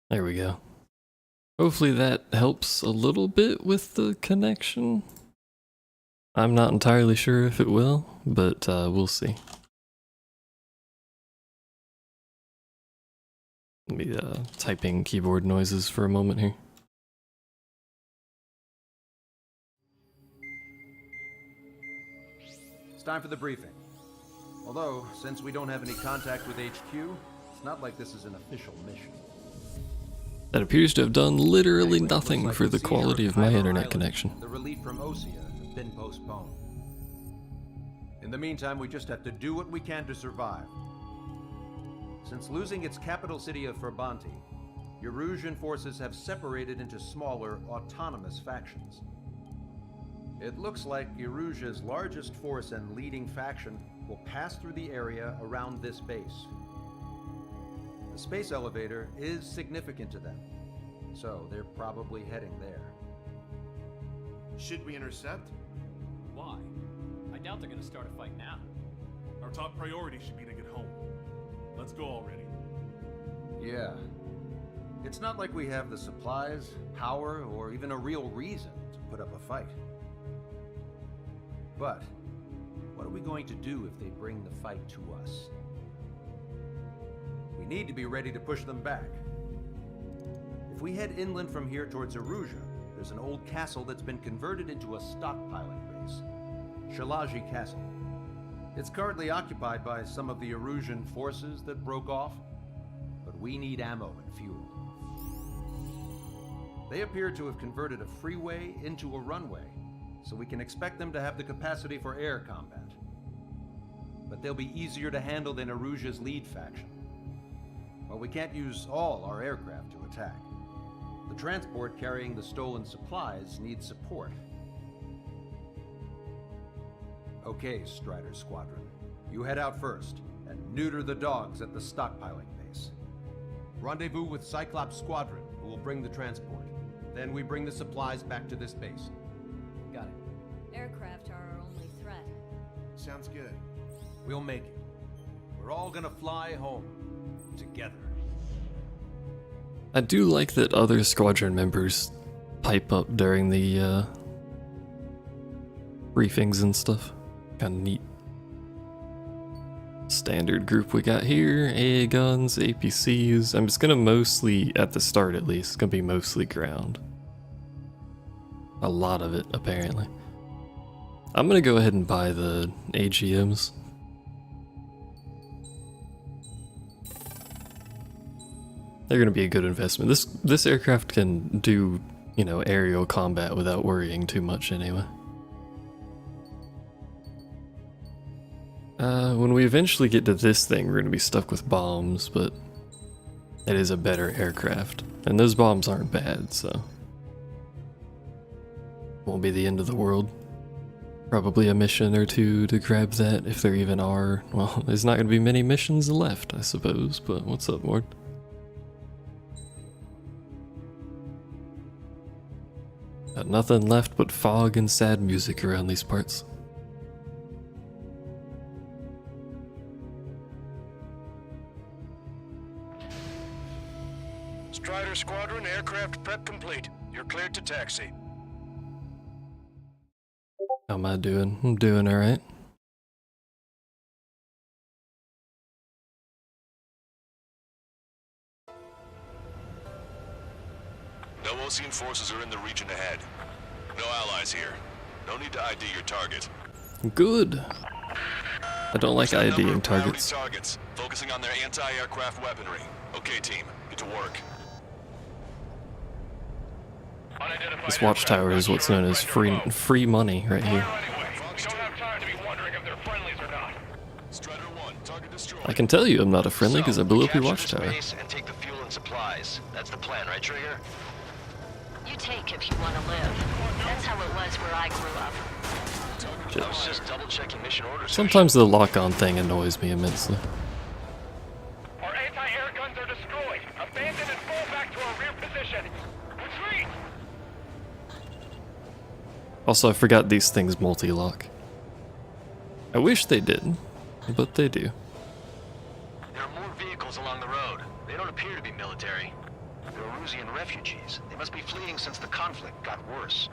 There we go. Hopefully that helps a little bit with the connection. I'm not entirely sure if it will, but we'll see. Let me typing keyboard noises for a moment here. It's time for the briefing. Although, since we don't have any contact with HQ, it's not like this is an official mission. That appears to have done literally Anyway, nothing looks like for the seizure quality of my Kyber internet Island, connection. The relief from Osea has been postponed. In the meantime, we just have to do what we can to survive. Since losing its capital city of Ferbanti, Erusian forces have separated into smaller, autonomous factions. It looks like Erusia's largest force and leading faction will pass through the area around this base. The space elevator is significant to them, so they're probably heading there. Should we intercept? Why? I doubt they're gonna start a fight now. Our top priority should be to get home. Let's go already. Yeah. It's not like we have the supplies, power, or even a real reason to put up a fight. But, what are we going to do if they bring the fight to us? We need to be ready to push them back. If we head inland from here towards Erusia, there's an old castle that's been converted into a stockpiling base. Shalaji Castle. It's currently occupied by some of the Erusian forces that broke off, but we need ammo and fuel. They appear to have converted a freeway into a runway, so we can expect them to have the capacity for air combat. But they'll be easier to handle than Erusia's lead faction. Well, we can't use all our aircraft to attack. The transport carrying the stolen supplies needs support. Okay, Strider Squadron. You head out first, and neuter the dogs at the stockpiling base. Rendezvous with Cyclops Squadron, who will bring the transport. Then we bring the supplies back to this base. Got it. Aircraft are our only threat. Sounds good. We'll make it. We're all gonna fly home. Together. I do like that other squadron members pipe up during the briefings and stuff. Kinda neat. Standard group we got here, AA guns, APCs. I'm just gonna mostly, at the start at least, gonna be mostly ground. A lot of it, apparently. I'm gonna go ahead and buy the AGMs. They're gonna be a good investment. This aircraft can do, you know, aerial combat without worrying too much anyway. When we eventually get to this thing, we're gonna be stuck with bombs, but it is a better aircraft. And those bombs aren't bad, so won't be the end of the world. Probably a mission or two to grab that, if there even are. Well, there's not gonna be many missions left, I suppose, but what's up, Ward? Got nothing left but fog and sad music around these parts. Strider Squadron, aircraft prep complete. You're cleared to taxi. How am I doing? I'm doing alright. No Osean forces are in the region ahead. No allies here. No need to ID your target. Good. I don't like There's a number IDing of priority targets. targets, focusing on their anti-aircraft weaponry. Okay, team, get to work. This watchtower is what's known as free money right here. Strider 1, target destroyed. I can tell you I'm not a friendly because I blew up your watchtower. And take the fuel and supplies. That's the plan, right, Trigger? You take if you want to live. That's how it was where I grew up. I was just double-checking mission orders. Sometimes the lock-on thing annoys me immensely. Our anti-air guns are destroyed. Abandon and fall back to our rear position. Retreat! Also, I forgot these things multi-lock. I wish they did, but they do. There are more vehicles along the road. They don't appear to be military. They're Erusian refugees. They must be fleeing since the conflict got worse.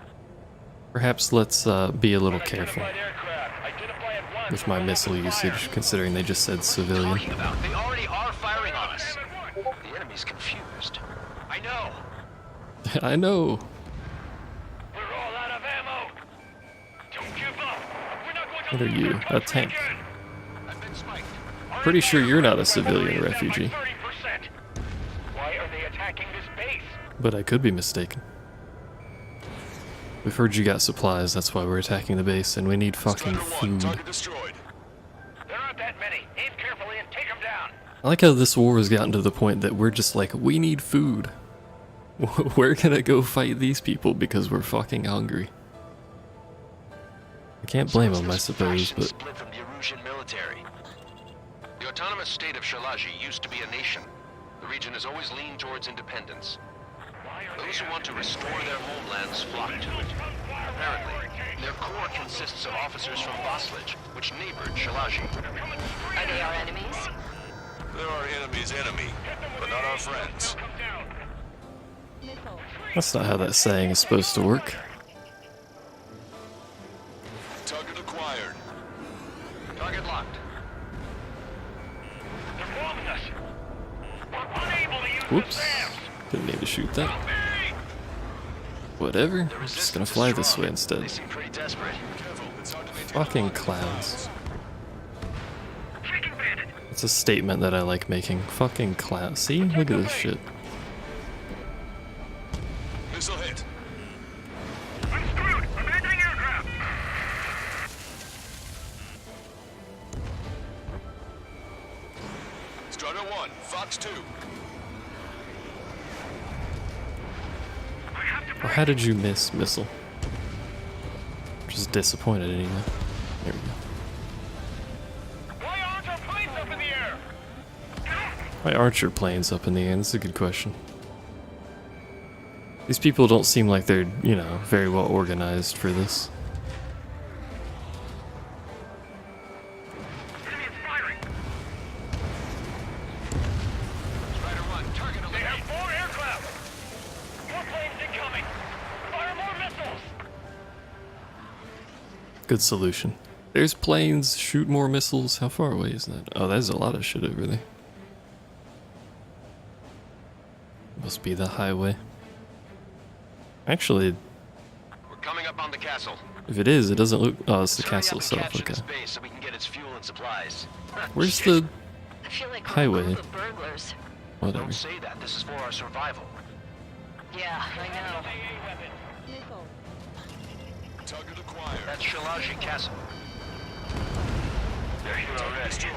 Perhaps let's be a little careful Unidentified aircraft. Identify at once. with my missile usage, considering they just said civilian. Talking about? They already are firing on us. The enemy's confused. I know. I know. We're all out of ammo. Don't give up. We're not going to What are lose you? our A country tank? again. I've been spiked. Pretty sure you're not a civilian refugee, 30%. Why are they attacking this base? but I could be mistaken. We've heard you got supplies, that's why we're attacking the base, and we need fucking Strider 1, food. target destroyed. There aren't that many. Aim carefully and take them down. I like how this war has gotten to the point that we're just like, we need food. Where can I go fight these people because we're fucking hungry? I can't blame them, I suppose, but Split from the Erusian military. The autonomous state of Shalaji used to be a nation. The region has always leaned towards independence. Those who want to restore their homelands flock to it. Apparently, their core consists of officers from Vaslij, which neighbored Shalaji. Are they our enemies? They're our enemy's enemy, but not our friends. that's not how that saying is supposed to work. Target acquired. Target locked. They're bombing us. We're unable to use Whoops. the SAMs. Didn't mean to shoot that. Whatever, I'm just gonna fly this way They instead. seem pretty desperate. Careful, it's hard to maintain Fucking alignment. clowns. Freaking bandit. It's a statement that I like making. Fucking clowns. See? Look at this shit. Missile hit. I'm screwed. Abandoning aircraft. Strider 1, Fox 2. Or how did you miss missile? Just disappointed anyway. There we go. Why aren't our planes up in the air? Why aren't your planes up in the air? That's a good question. These people don't seem like they're, you know, very well organized for this. Enemy is firing. Strider 1, target They have eliminated. 4 aircraft. More planes incoming. Fire more missiles. Good solution. There's planes, shoot more missiles. How far away is that? Oh, there's a lot of shit over there. Must be the highway. Actually, We're coming up on the castle. if it is, it doesn't look... Oh, it's the Hurry castle up and itself, capture okay. this base so we can get its fuel and supplies. Where's Shit. the... I feel like we're Highway. a group of burglars. Whatever. Don't say that. This is for our survival. Yeah, I know. Target acquired. That's Shalaji Castle. They're here already. Destroyed.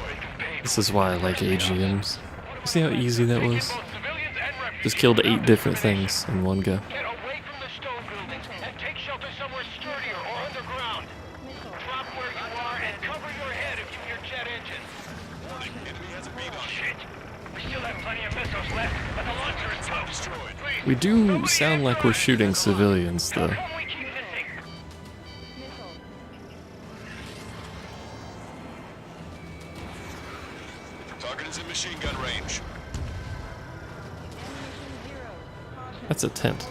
This is why I like AGMs. See how easy that was? Both civilians and refugees. Just killed 8 different things in one go. Get away from the stone buildings and take shelter somewhere sturdier or underground. Drop where you are and cover your head if you hear jet engines. Warning, enemy has a beat on you. Shit. We still have plenty of missiles left, but the launcher is toast. Destroyed. Please, We do sound like we're shooting civilians, how though. come we keep missing? Target is in machine gun range. That's a tent.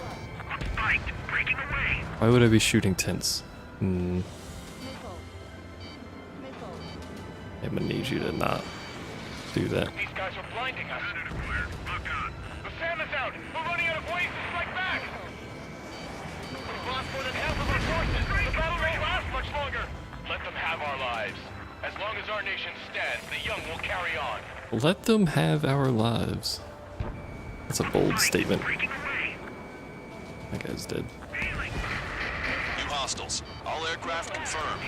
Spiked, breaking away. Why would I be shooting tents? I'm gonna need you to not do that. These guys are blinding us. The SAM is out. We're running out of ways to strike back. We've lost more than half of our forces. The battle won't last much longer. Let them have our lives. As long as our nation stands, the young will carry on. Let them have our lives. That's a bold statement. Breaking away. That guy's dead. New hostiles. All aircraft confirmed.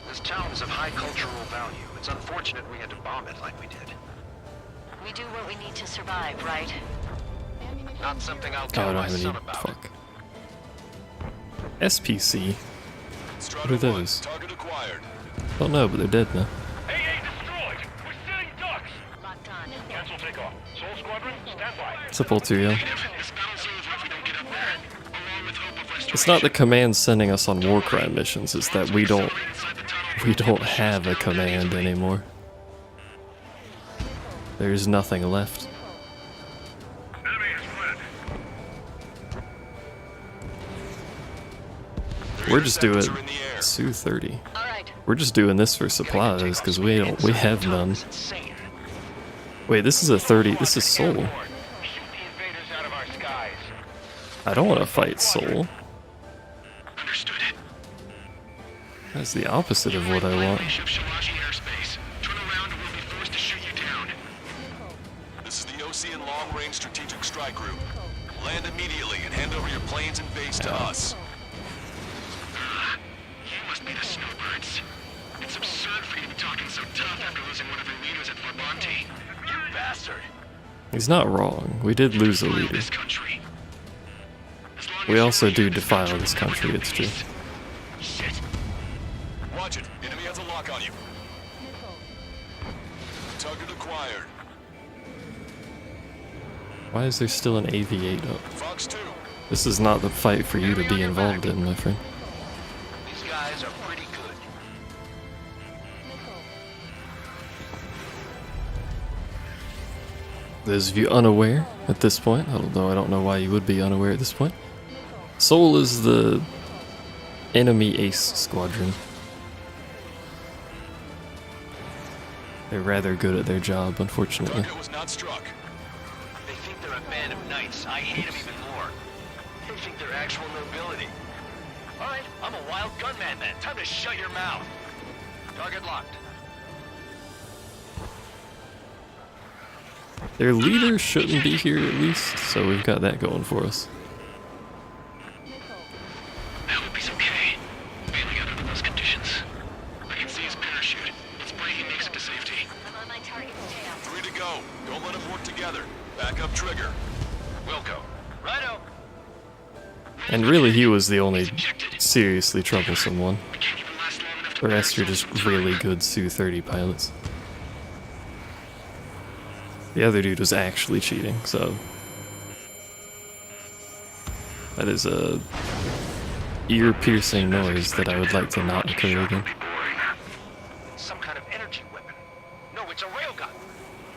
This town is of high cultural value. It's unfortunate we had to bomb it like we did. We do what we need to survive, right? Not something I'll Oh, tell I don't my have any... son about. Fuck. SPC? Strider What are 1, those? target acquired. Don't know, but they're dead now. AA destroyed. We're sitting ducks. Locked on. Cancel takeoff. Soul Squadron, stand by. What's up, Ulterior? This battle is over if we don't get up there. Along with hope of restoration. It's not the command sending us on war crime missions, it's that we don't have a command anymore. There's nothing left. we're just doing Sectors are in the air. Su-30. All right. We're just doing this for supplies because we have none. It's insane. Wait, this is a 30. This is Soul. Shoot the invaders out of our skies. I don't want to fight Soul. Understood. That's the opposite of what I want. Unleash of Shalaji airspace. Turn around or we'll be forced to shoot you down. This is the Ocean Long Range Strategic Strike Group. Land immediately and hand over your planes and base to us. You must be the snowbirds. It's absurd for you to be talking so tough after losing one of your leaders at Farbanti. You bastard! He's not wrong. We did lose a leader. This country. As long We as also you're do here, defile you'll this never country, go it's true. east. Shit. Watch it. Enemy has a lock on you. Target acquired. Why is there still an AV-8 up? Fox 2. This is not the fight for you to be involved in, my friend. These guys are pretty good. Those of you unaware at this point, although I don't know why you would be unaware at this point, Soul is the enemy ace squadron. They're rather good at their job, unfortunately. Target was not struck. They think they're a band of knights. I hate them even more. They think they're actual nobility. All right, I'm a wild gunman then. Time to shut your mouth. Target locked. Their leader shouldn't be here at least, so we've got that going for us. I hope he's okay. Bailing out under those conditions. I can see his parachute. Let's pray he makes it to safety. I'm on my target's tail. 3 to go. Don't let them work together. Back up trigger. Wilco. Righto. And really, he was the only seriously troublesome one. We can't even last long enough to The rest are just really good Su-30 pilots. The other dude was actually cheating, so that is a ear-piercing noise that I would like to not occur again. Some kind of energy weapon. No, it's a railgun.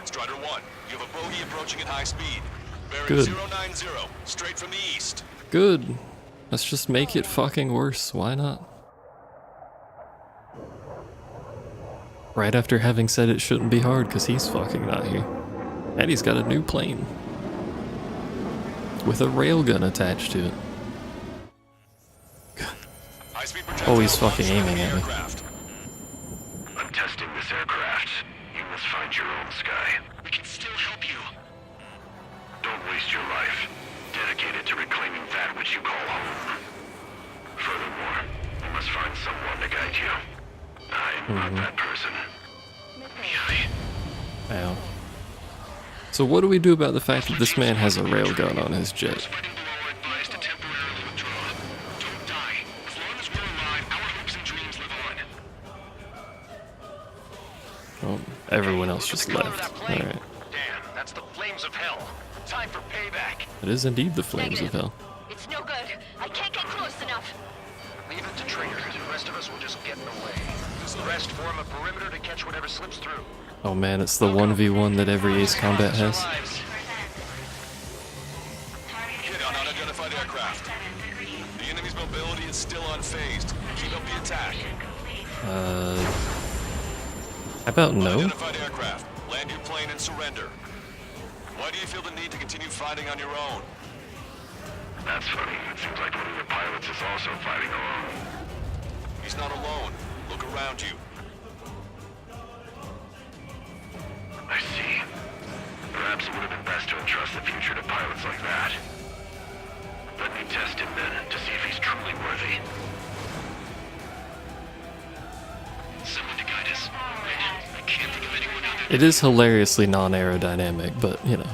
Strider 1, you have a bogey approaching at high speed. Bearing Good. 090, straight from the east. Good. Let's just make it fucking worse. Why not? Right after having said it shouldn't be hard because he's fucking not here. And he's got a new plane. With a railgun attached to it. High-speed Oh, he's projectile fucking launch aiming from the at me. aircraft. I'm testing this aircraft. You must find your own sky. We can still help you. Don't waste your life. Dedicate it to reclaiming that which you call home. Furthermore, you must find someone to guide you. I'm not that person. Ow. So what do we do about the fact that this man has a railgun on his jet? Fighting below are advised to temporarily withdraw. Don't die. As long as we're alive, our hopes and dreams live on. Oh, everyone else just Look at the color of left. that plane. Alright. Damn, that's the flames of hell. Time for payback. It is indeed the flames of hell. It's no good. I can't get close enough. Leave it to Trigger. The rest of us will just get in the way. The rest form a perimeter to catch whatever slips through. Oh man, it's the 1v1 that every Ace Combat has. Hit on unidentified aircraft. The enemy's mobility is still unfazed. Keep up the attack. How about no? Unidentified aircraft. Land your plane and surrender. Why do you feel the need to continue fighting on your own? That's funny. It seems like one of your pilots is also fighting alone. He's not alone. Look around you. I see. Perhaps it would have been best to entrust the future to pilots like that. Let me test him then, to see if he's truly worthy. Someone to guide us. I can't think of anyone out there. It is hilariously non-aerodynamic, but you know.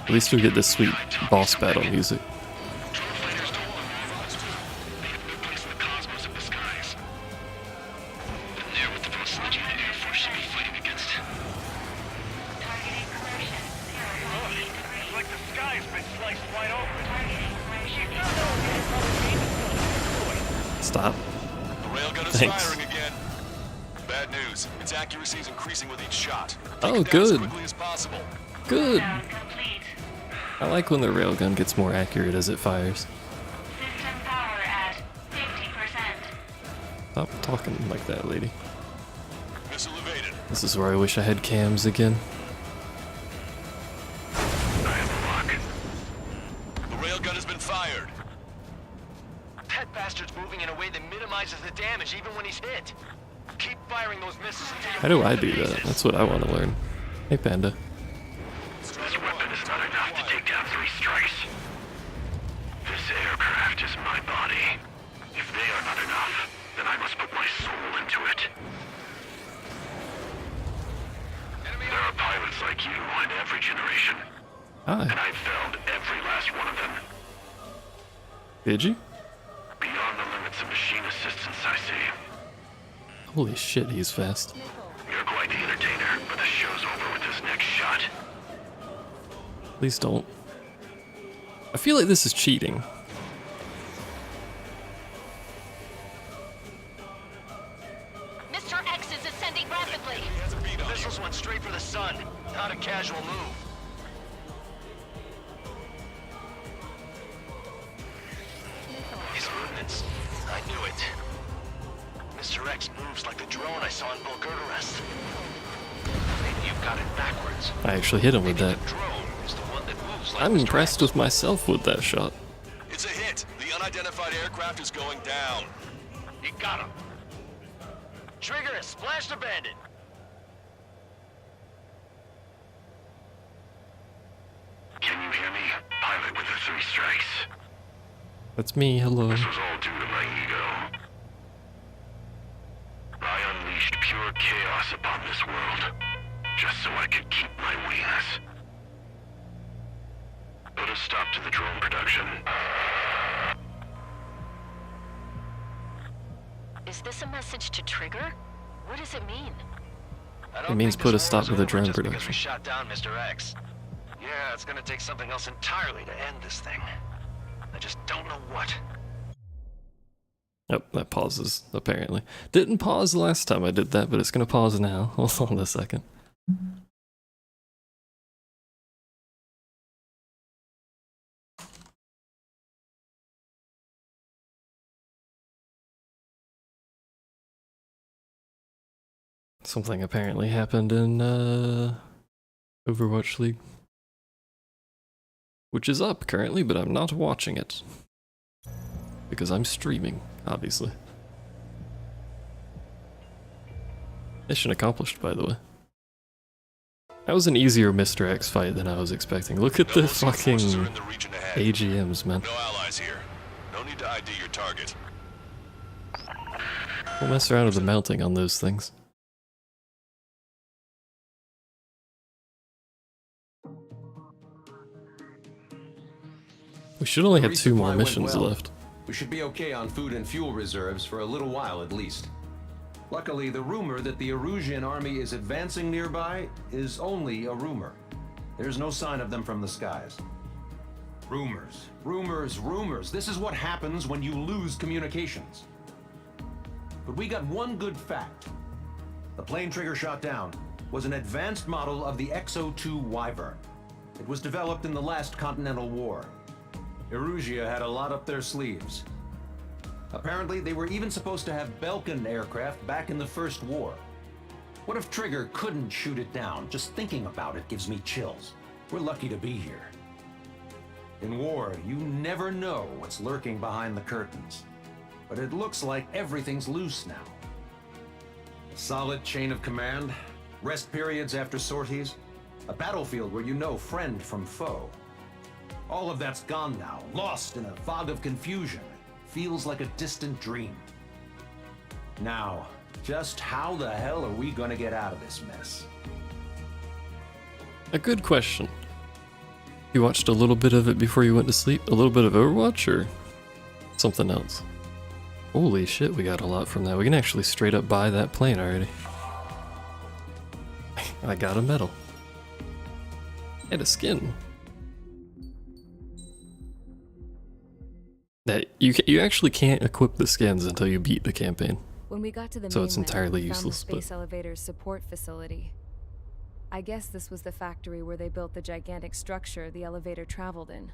At least we get this sweet boss battle music. Drone fighters don't want more of us. They have no place in the cosmos of the skies. Been there with the most legit Air Force should be fighting against. It's like the sky's been sliced wide open. Stop. The railgun is Thanks. firing again. Bad news. Its accuracy is increasing with each shot. Oh, Take it down good. as quickly as possible. Good. I like when the railgun gets more accurate as it fires. System power at 50%. Stop talking like that, lady. Missile evaded. This is where I wish I had cams again. I have a lock. The railgun has been fired. That bastard's moving in a way that minimizes the damage even when he's hit. Keep firing those missiles until you How do I do that? That's what I want to learn. Hey, Panda. This weapon is not enough to take down 3 strikes. This aircraft is my body. If they are not enough, then I must put my soul into it. There are pilots like you in every generation, and Hi. I've felled every last one of them. Did you? Beyond the limits of machine assistance, I see. Holy shit, he's fast. You're quite the entertainer, but the show's over with this next shot. Please don't. I feel like this is cheating. Mr. X is ascending rapidly. The missiles went straight for the sun. Not a casual move. His movements. I knew it. Mr. X moves like the drone I saw in Bulgurarest. Maybe you've got it backwards. I actually hit him with that. The drone is the one that moves like I'm Mr. impressed X. with myself with that shot. It's a hit. The unidentified aircraft is going down. You got him. Trigger has splashed a bandit. Can you hear me? Pilot with the 3 strikes. That's me, hello. This was all due to my ego. I unleashed pure chaos upon this world, just so I could keep my wings. Put a stop to the drone production. Is this a message to Trigger? What does it mean? I don't It means think put a this stop war's to the over drone just because production. we shot down Mr. X. Yeah, it's gonna take something else entirely to end this thing. I just don't know what. Yep, that pauses, apparently. Didn't pause the last time I did that, but it's gonna pause now. Hold on a second. Something apparently happened in Overwatch League. Which is up currently, but I'm not watching it. Because I'm streaming, obviously. Mission accomplished, by the way. That was an easier Mr. X fight than I was expecting. Look at the Double C fucking forces are in the region ahead. AGMs, man. No allies here. No need to ID your target. We'll mess around with the mounting on those things. We should only have 2 more Resupply went missions well. left. We should be okay on food and fuel reserves for a little while at least. Luckily, the rumor that the Erusian army is advancing nearby is only a rumor. There's no sign of them from the skies. Rumors, rumors, rumors. This is what happens when you lose communications. But we got one good fact. The plane Trigger shot down was an advanced model of the XO-2 Wyvern. It was developed in the last Continental War. Erusia had a lot up their sleeves. Apparently, they were even supposed to have Belkin aircraft back in the First War. What if Trigger couldn't shoot it down? Just thinking about it gives me chills. We're lucky to be here. In war, you never know what's lurking behind the curtains. But it looks like everything's loose now. A solid chain of command, rest periods after sorties, a battlefield where you know friend from foe. All of that's gone now, lost in a fog of confusion. Feels like a distant dream. Now, just how the hell are we gonna get out of this mess? A good question. You watched a little bit of it before you went to sleep? A little bit of Overwatch or something else? Holy shit, we got a lot from that. We can actually straight up buy that plane already. I got a medal. And a skin. That you actually can't equip the skins until you beat the campaign. When we got to the So it's mainland, entirely we found useless, the space but- elevator's support facility. I guess this was the factory where they built the gigantic structure the elevator traveled in.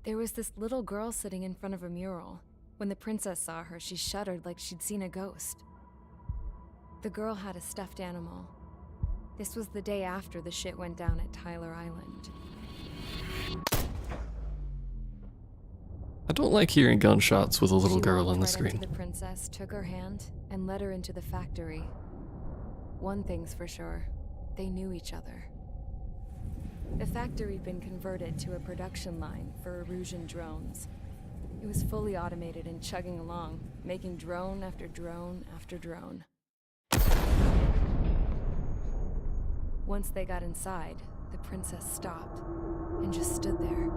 There was this little girl sitting in front of a mural. When the princess saw her, she shuddered like she'd seen a ghost. The girl had a stuffed animal. This was the day after the shit went down at Tyler Island. I don't like hearing gunshots with a little She girl walked on the right up screen. to the princess, took her hand, and led her into the factory. One thing's for sure, they knew each other. The factory'd been converted to a production line for Erusian drones. It was fully automated and chugging along, making drone after drone after drone. Once they got inside, the princess stopped and just stood there.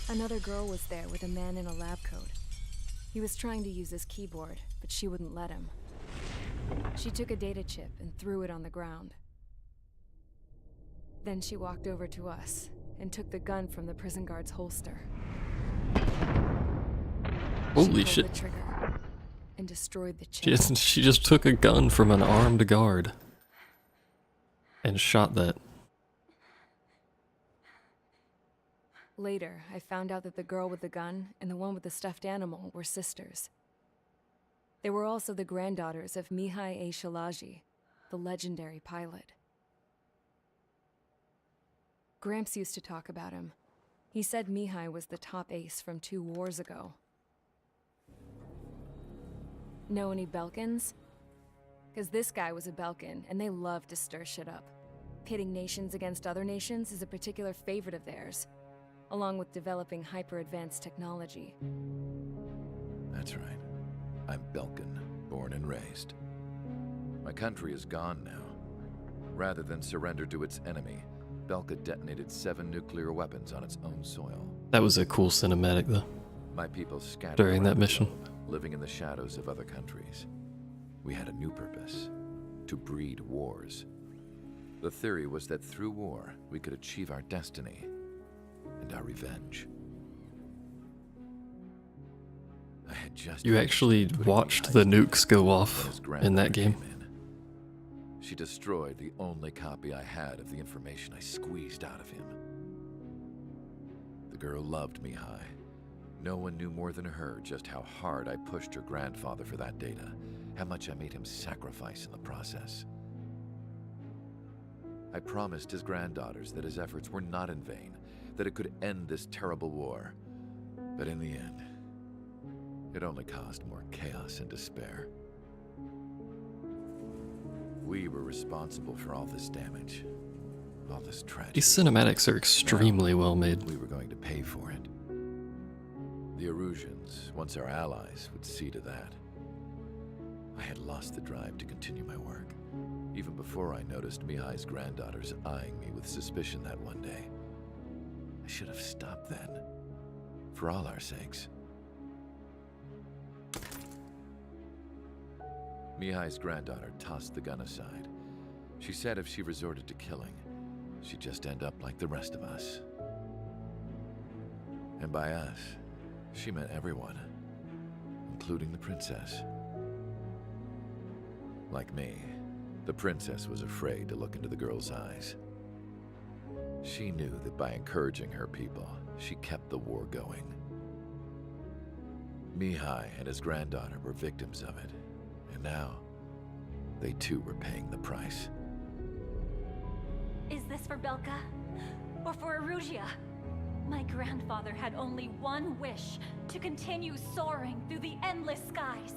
Another girl was there with a man in a lab coat. He was trying to use his keyboard, but she wouldn't let him. She took a data chip and threw it on the ground. Then she walked over to us and took the gun from the prison guard's holster. Holy She shit. pulled the trigger and destroyed the chip. She just took a gun from an armed guard and shot that. Later, I found out that the girl with the gun and the one with the stuffed animal were sisters. They were also the granddaughters of Mihai A. Shalaji, the legendary pilot. Gramps used to talk about him. He said Mihai was the top ace from 2 wars ago. Know any Belkans? Because this guy was a Belkan, and they love to stir shit up. Pitting nations against other nations is a particular favorite of theirs, along with developing hyper-advanced technology. That's right. I'm Belkan, born and raised. My country is gone now. Rather than surrender to its enemy, Belka detonated 7 nuclear weapons on its own soil. That was a cool cinematic, though. My people scattered During that around the mission. globe, living in the shadows of other countries. We had a new purpose: to breed wars. The theory was that through war, we could achieve our destiny and our revenge. I had just You actually watched the nukes go off in that game. She destroyed the only copy I had of the information I squeezed out of him. The girl loved Mihai. No one knew more than her just how hard I pushed her grandfather for that data, how much I made him sacrifice in the process. I promised his granddaughters that his efforts were not in vain, that it could end this terrible war. But in the end, it only caused more chaos and despair. We were responsible for all this damage, all this tragedy. These cinematics are extremely well made. We were going to pay for it. The Erusians, once our allies, would see to that. I had lost the drive to continue my work, even before I noticed Mihai's granddaughters eyeing me with suspicion that one day. I should have stopped then, for all our sakes. Mihai's granddaughter tossed the gun aside. She said if she resorted to killing, she'd just end up like the rest of us. And by us, she meant everyone, including the princess. Like me, the princess was afraid to look into the girl's eyes. She knew that by encouraging her people, she kept the war going. Mihai and his granddaughter were victims of it, and now they too were paying the price. Is this for Belka? Or for Erusea? My grandfather had only one wish: to continue soaring through the endless skies.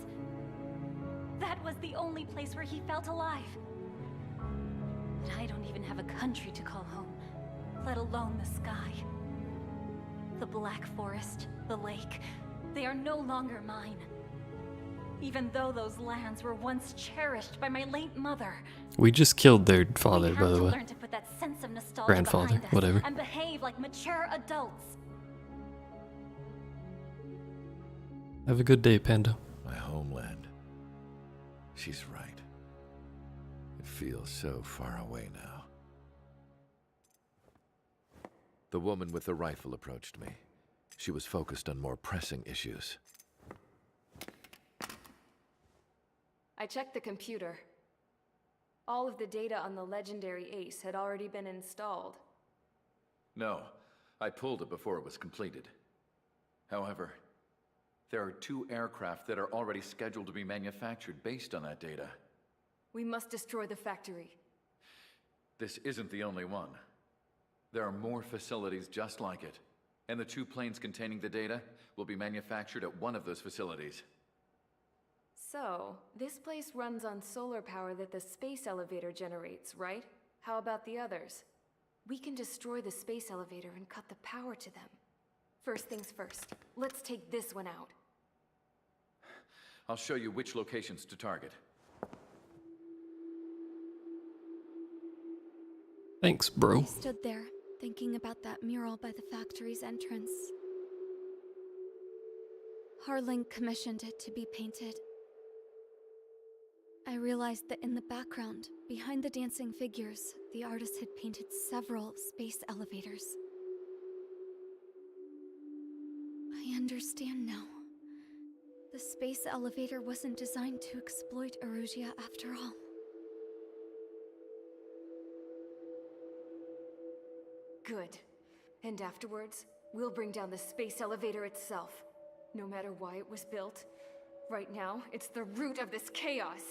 That was the only place where he felt alive. But I don't even have a country to call home, let alone the sky. The Black Forest, the lake, they are no longer mine. Even though those lands were once cherished by my late mother. We just killed their father, We by have the to way. learn to put that sense of nostalgia Grandfather, behind us whatever. and behave like mature adults. Have a good day, Panda. My homeland. She's right. It feels so far away now. The woman with the rifle approached me. She was focused on more pressing issues. I checked the computer. all of the data on the legendary Ace had already been installed. No, I pulled it before it was completed. However, there are 2 aircraft that are already scheduled to be manufactured based on that data. We must destroy the factory. This isn't the only one. There are more facilities just like it, and the 2 planes containing the data will be manufactured at one of those facilities. So, this place runs on solar power that the space elevator generates, right? How about the others? We can destroy the space elevator and cut the power to them. First things first, let's take this one out. I'll show you which locations to target. Thanks, bro. I stood there, thinking about that mural by the factory's entrance. Harling commissioned it to be painted. I realized that in the background, behind the dancing figures, the artist had painted several space elevators. I understand now. The space elevator wasn't designed to exploit Erusia after all. Good. And afterwards, we'll bring down the space elevator itself. No matter why it was built, right now, it's the root of this chaos.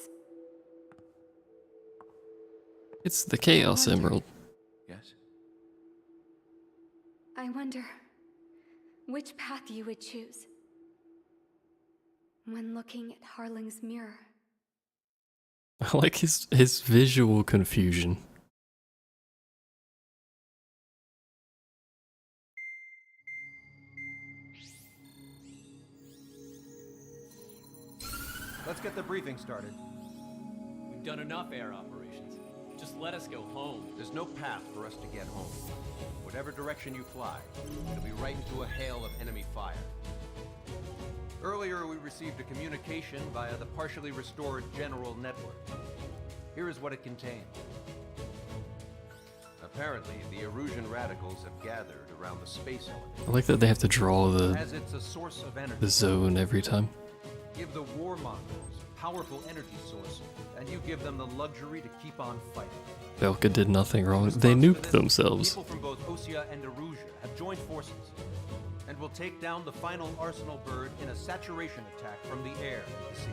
It's the Chaos Emerald. Yes? I wonder which path you would choose when looking at Harling's mirror. I like his visual confusion. Let's get the briefing started. We've done enough air operations. Just let us go home. There's no path for us to get home. Whatever direction you fly, it'll be right into a hail of enemy fire. Earlier, we received a communication via the partially restored General Network. Here is what it contained. Apparently, the Erusian radicals have gathered around the space elevator. I like that they have to draw As it's a source of energy. the zone every time. Give the warmongers a powerful energy source, and you give them the luxury to keep on fighting. Belka did nothing wrong. They nuked themselves. People from both Osea and Erusia have joined forces, and will take down the final Arsenal bird in a saturation attack from the air and the sea.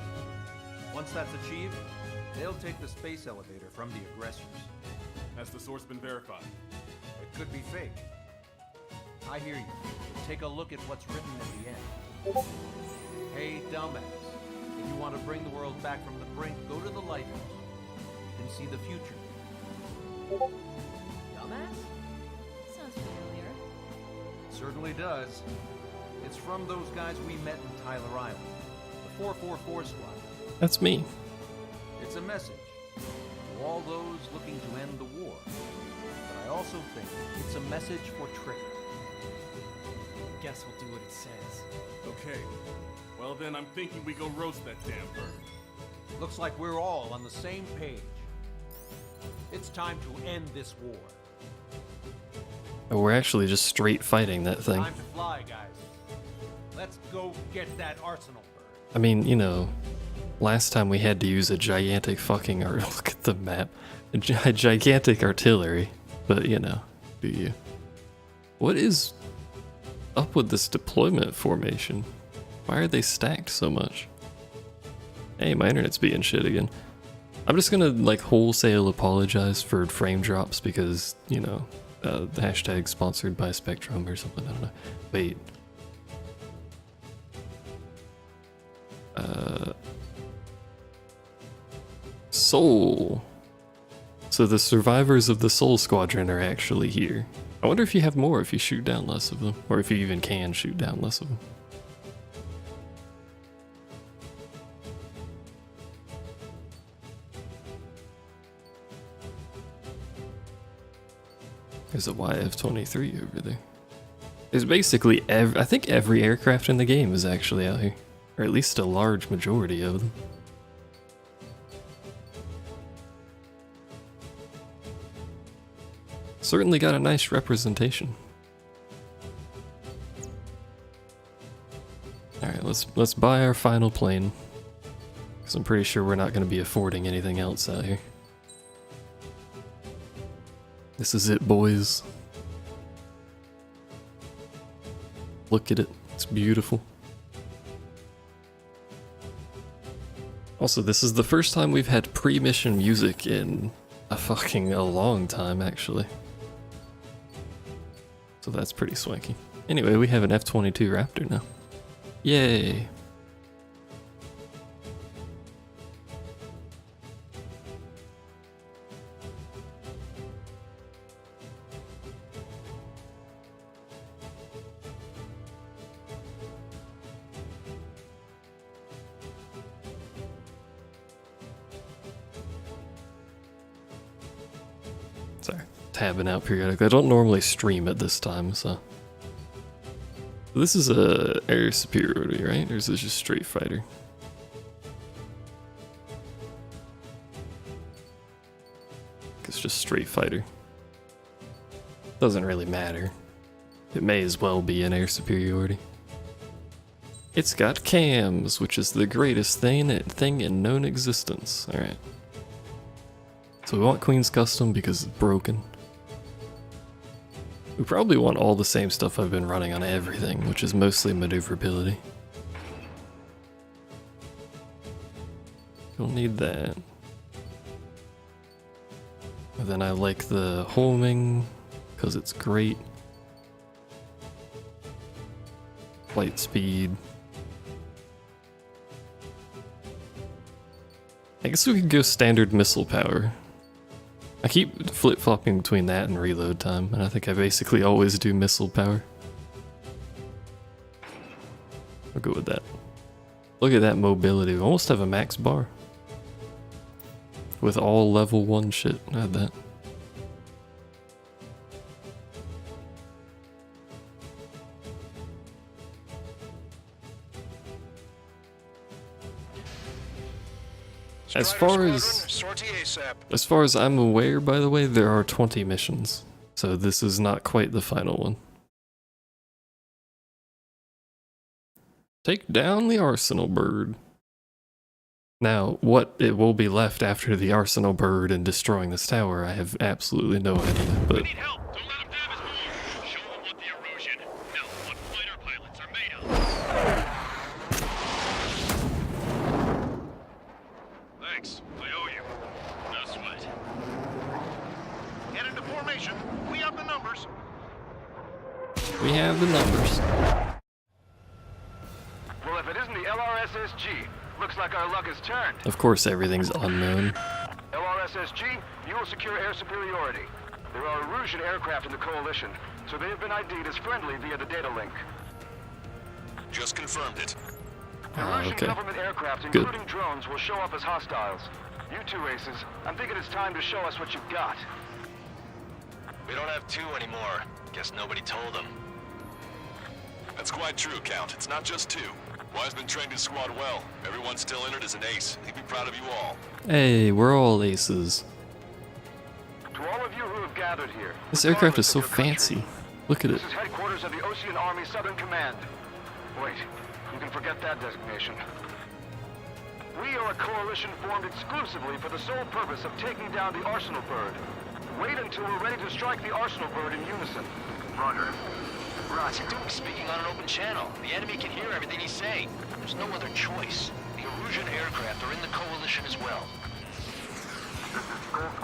Once that's achieved, they'll take the space elevator from the aggressors. Has the source been verified? It could be fake. I hear you. Take a look at what's written at the end. Hey, dumbass. If you want to bring the world back from the brink, go to the lighthouse and see the future. Dumbass? Sounds familiar. It certainly does. It's from those guys we met in Tyler Island, the 444 squad. That's me. It's a message to all those looking to end the war. But I also think it's a message for Trigger. Guess we'll do what it says. Okay. Well then, I'm thinking we go roast that damn bird. Looks like we're all on the same page. It's time to end this war. Oh, we're actually just straight fighting that thing. Time to fly, guys. Let's go get that Arsenal bird. I mean, you know, last time we had to use a gigantic fucking look at the map. A gigantic artillery. But, you know, do you? What is up with this deployment formation? Why are they stacked so much? Hey, my internet's being shit again. I'm just gonna, like, wholesale apologize for frame drops because, you know, hashtag sponsored by Spectrum or something, I don't know. Wait. Soul. So the survivors of the Soul Squadron are actually here. I wonder if you have more if you shoot down less of them, or if you even can shoot down less of them. There's a YF-23 over there. There's basically I think every aircraft in the game is actually out here. Or at least a large majority of them. Certainly got a nice representation. Alright, let's buy our final plane. Because I'm pretty sure we're not going to be affording anything else out here. This is it, boys. Look at it. It's beautiful. Also, this is the first time we've had pre-mission music in a long time, actually. So that's pretty swanky. Anyway, we have an F-22 Raptor now. Yay! Sorry, tabbing out periodically. I don't normally stream at this time, so. This is a air superiority, right? Or is this just straight fighter? It's just straight fighter. Doesn't really matter. It may as well be an air superiority. It's got cams, which is the greatest thing in known existence. Alright. So we want Queen's Custom because it's broken. We probably want all the same stuff I've been running on everything, which is mostly maneuverability. Don't need that. And then I like the homing, because it's great. Flight speed. I guess we could go standard missile power. I keep flip-flopping between that and reload time, and I think I basically always do missile power. I'll go with that. Look at that mobility. We almost have a max bar. With all level 1 shit. I had that. As far as I'm aware, by the way, there are 20 missions, so this is not quite the final one. Take down the Arsenal Bird. Now, what it will be left after the Arsenal Bird and destroying this tower, I have absolutely no idea, but... Need help! Don't let them damage more! Show them what the erosion, no, what fighter pilots are made of! Thanks, I owe you. No sweat. Get into formation. We have the numbers. We have the numbers. Well, if it isn't the LRSSG, looks like our luck has turned. Of course, everything's unknown. LRSSG, you will secure air superiority. There are Erusian aircraft in the Coalition, so they have been ID'd as friendly via the data link. Just confirmed it. Erusian okay. government aircraft, including drones, will show up as hostiles. You two aces, I'm thinking it's time to show us what you've got. We don't have two anymore. Guess nobody told them. That's quite true, Count. It's not just two. Wiseman trained his squad well. Everyone still entered as an ace. He'd be proud of you all. Hey, we're all aces. To all of you who have gathered here, This aircraft is regardless so of your country, fancy. Look at it. this is headquarters of the Ocean Army Southern Command. Wait, you can forget that designation. We are a coalition formed exclusively for the sole purpose of taking down the Arsenal Bird. Wait until we're ready to strike the Arsenal Bird in unison. Roger. Roger, we're speaking on an open channel. The enemy can hear everything he's saying. There's no other choice. The Erusian aircraft are in the Coalition as well.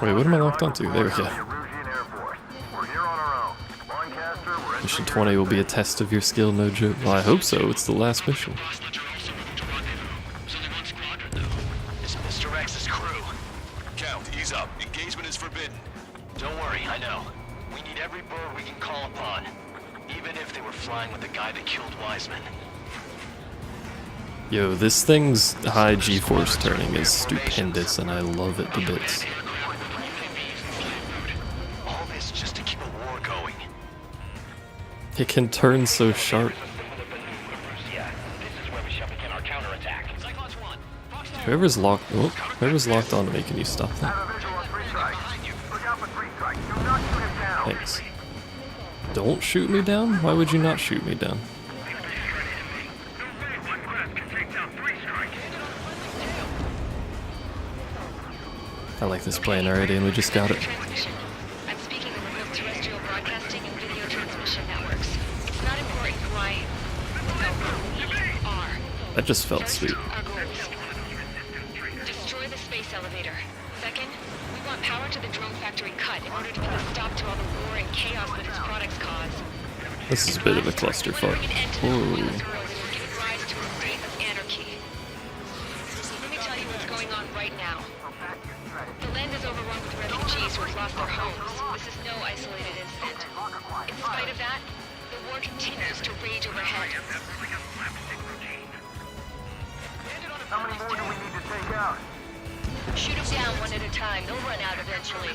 Wait, what am I locked onto? There we go. Erusian Air Force. We're here on our own. Lancaster, we're Mission 20 will be a test of your skill, no joke. Well, I hope so. It's the last mission. It's Mr. X's crew. Count, ease up. Engagement is forbidden. Don't worry, I know. We need every bird we can call upon. Even if they were flying with the guy that killed Wiseman. Yo, this thing's high G-force turning is stupendous, and I love it to bits. All this just to keep a war going. It can turn so sharp. Whoever's locked, oh, whoever's locked on to me, can you stop that? Thanks. Don't shoot me down? Why would you not shoot me down? I like this plane already, and we just got it. I'm speaking with That just felt First, sweet. our goals. Destroy the space elevator. Second, we want power to the drone factory cut in order to put a stop to all the war and chaos that its products cause. This is a bit of a clusterfuck. Bring an end to this Whoa. pointless world that has given rise to a state of anarchy. Let me tell you what's going on right now. The land is overrun with refugees who have lost their homes. This is no isolated incident. In spite of that, the war continues to rage overhead. How many more do we need to take out? Shoot them down one at a time. They'll run out eventually.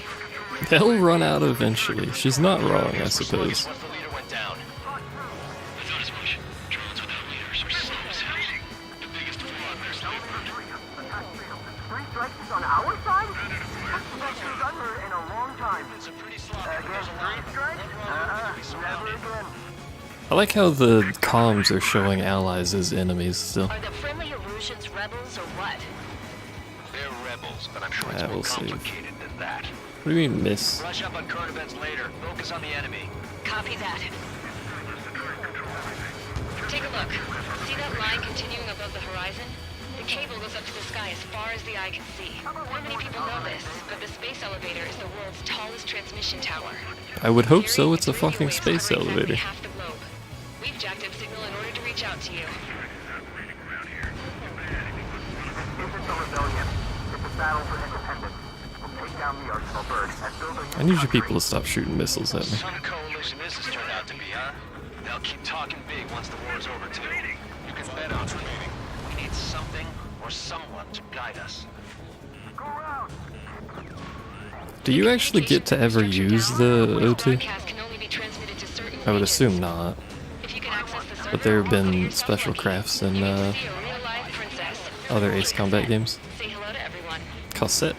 They'll run out eventually. She's not wrong, I suppose. Once the leader went down. I thought as much. Drones without leaders are slow as hell. The biggest flaw in their slavery. 3 strikes on our side? That's been unheard in a long time. It's a pretty sloppy, but Again, there's a lot 3 of strikes? Never again. I like how the comms are showing allies as enemies still. Are the friendly Erusians rebels or what? They're rebels, but I'm sure it's I more will see. complicated than that. What do you mean, miss? Brush up on current events later. Focus on the enemy. Copy that. Take a look. See that line continuing above the horizon? The cable goes up to the sky as far as the eye can see. Not many people know this, but the space elevator is the world's tallest transmission tower. I would hope so. Carrying It's a radio fucking waves space cover exactly elevator. half the globe. We've jacked up signal in order to reach out to you. Isn't a rebellion. It's a battle for independence. We'll take down the Arsenal Bird and build a I need you people to stop shooting missiles at me. Some coalition this has turned out to be, huh? They'll keep talking big once the war's over, too. You can bet on it. We need something or someone to guide us. Go around. Do you actually get to ever use the O2? Broadcast can only be transmitted to certain I would regions. assume not. If you can access the server, But there have been open yourself special on it. crafts in You get to see a real-life princess. other Ace Combat games. Say hello to everyone. Cosette.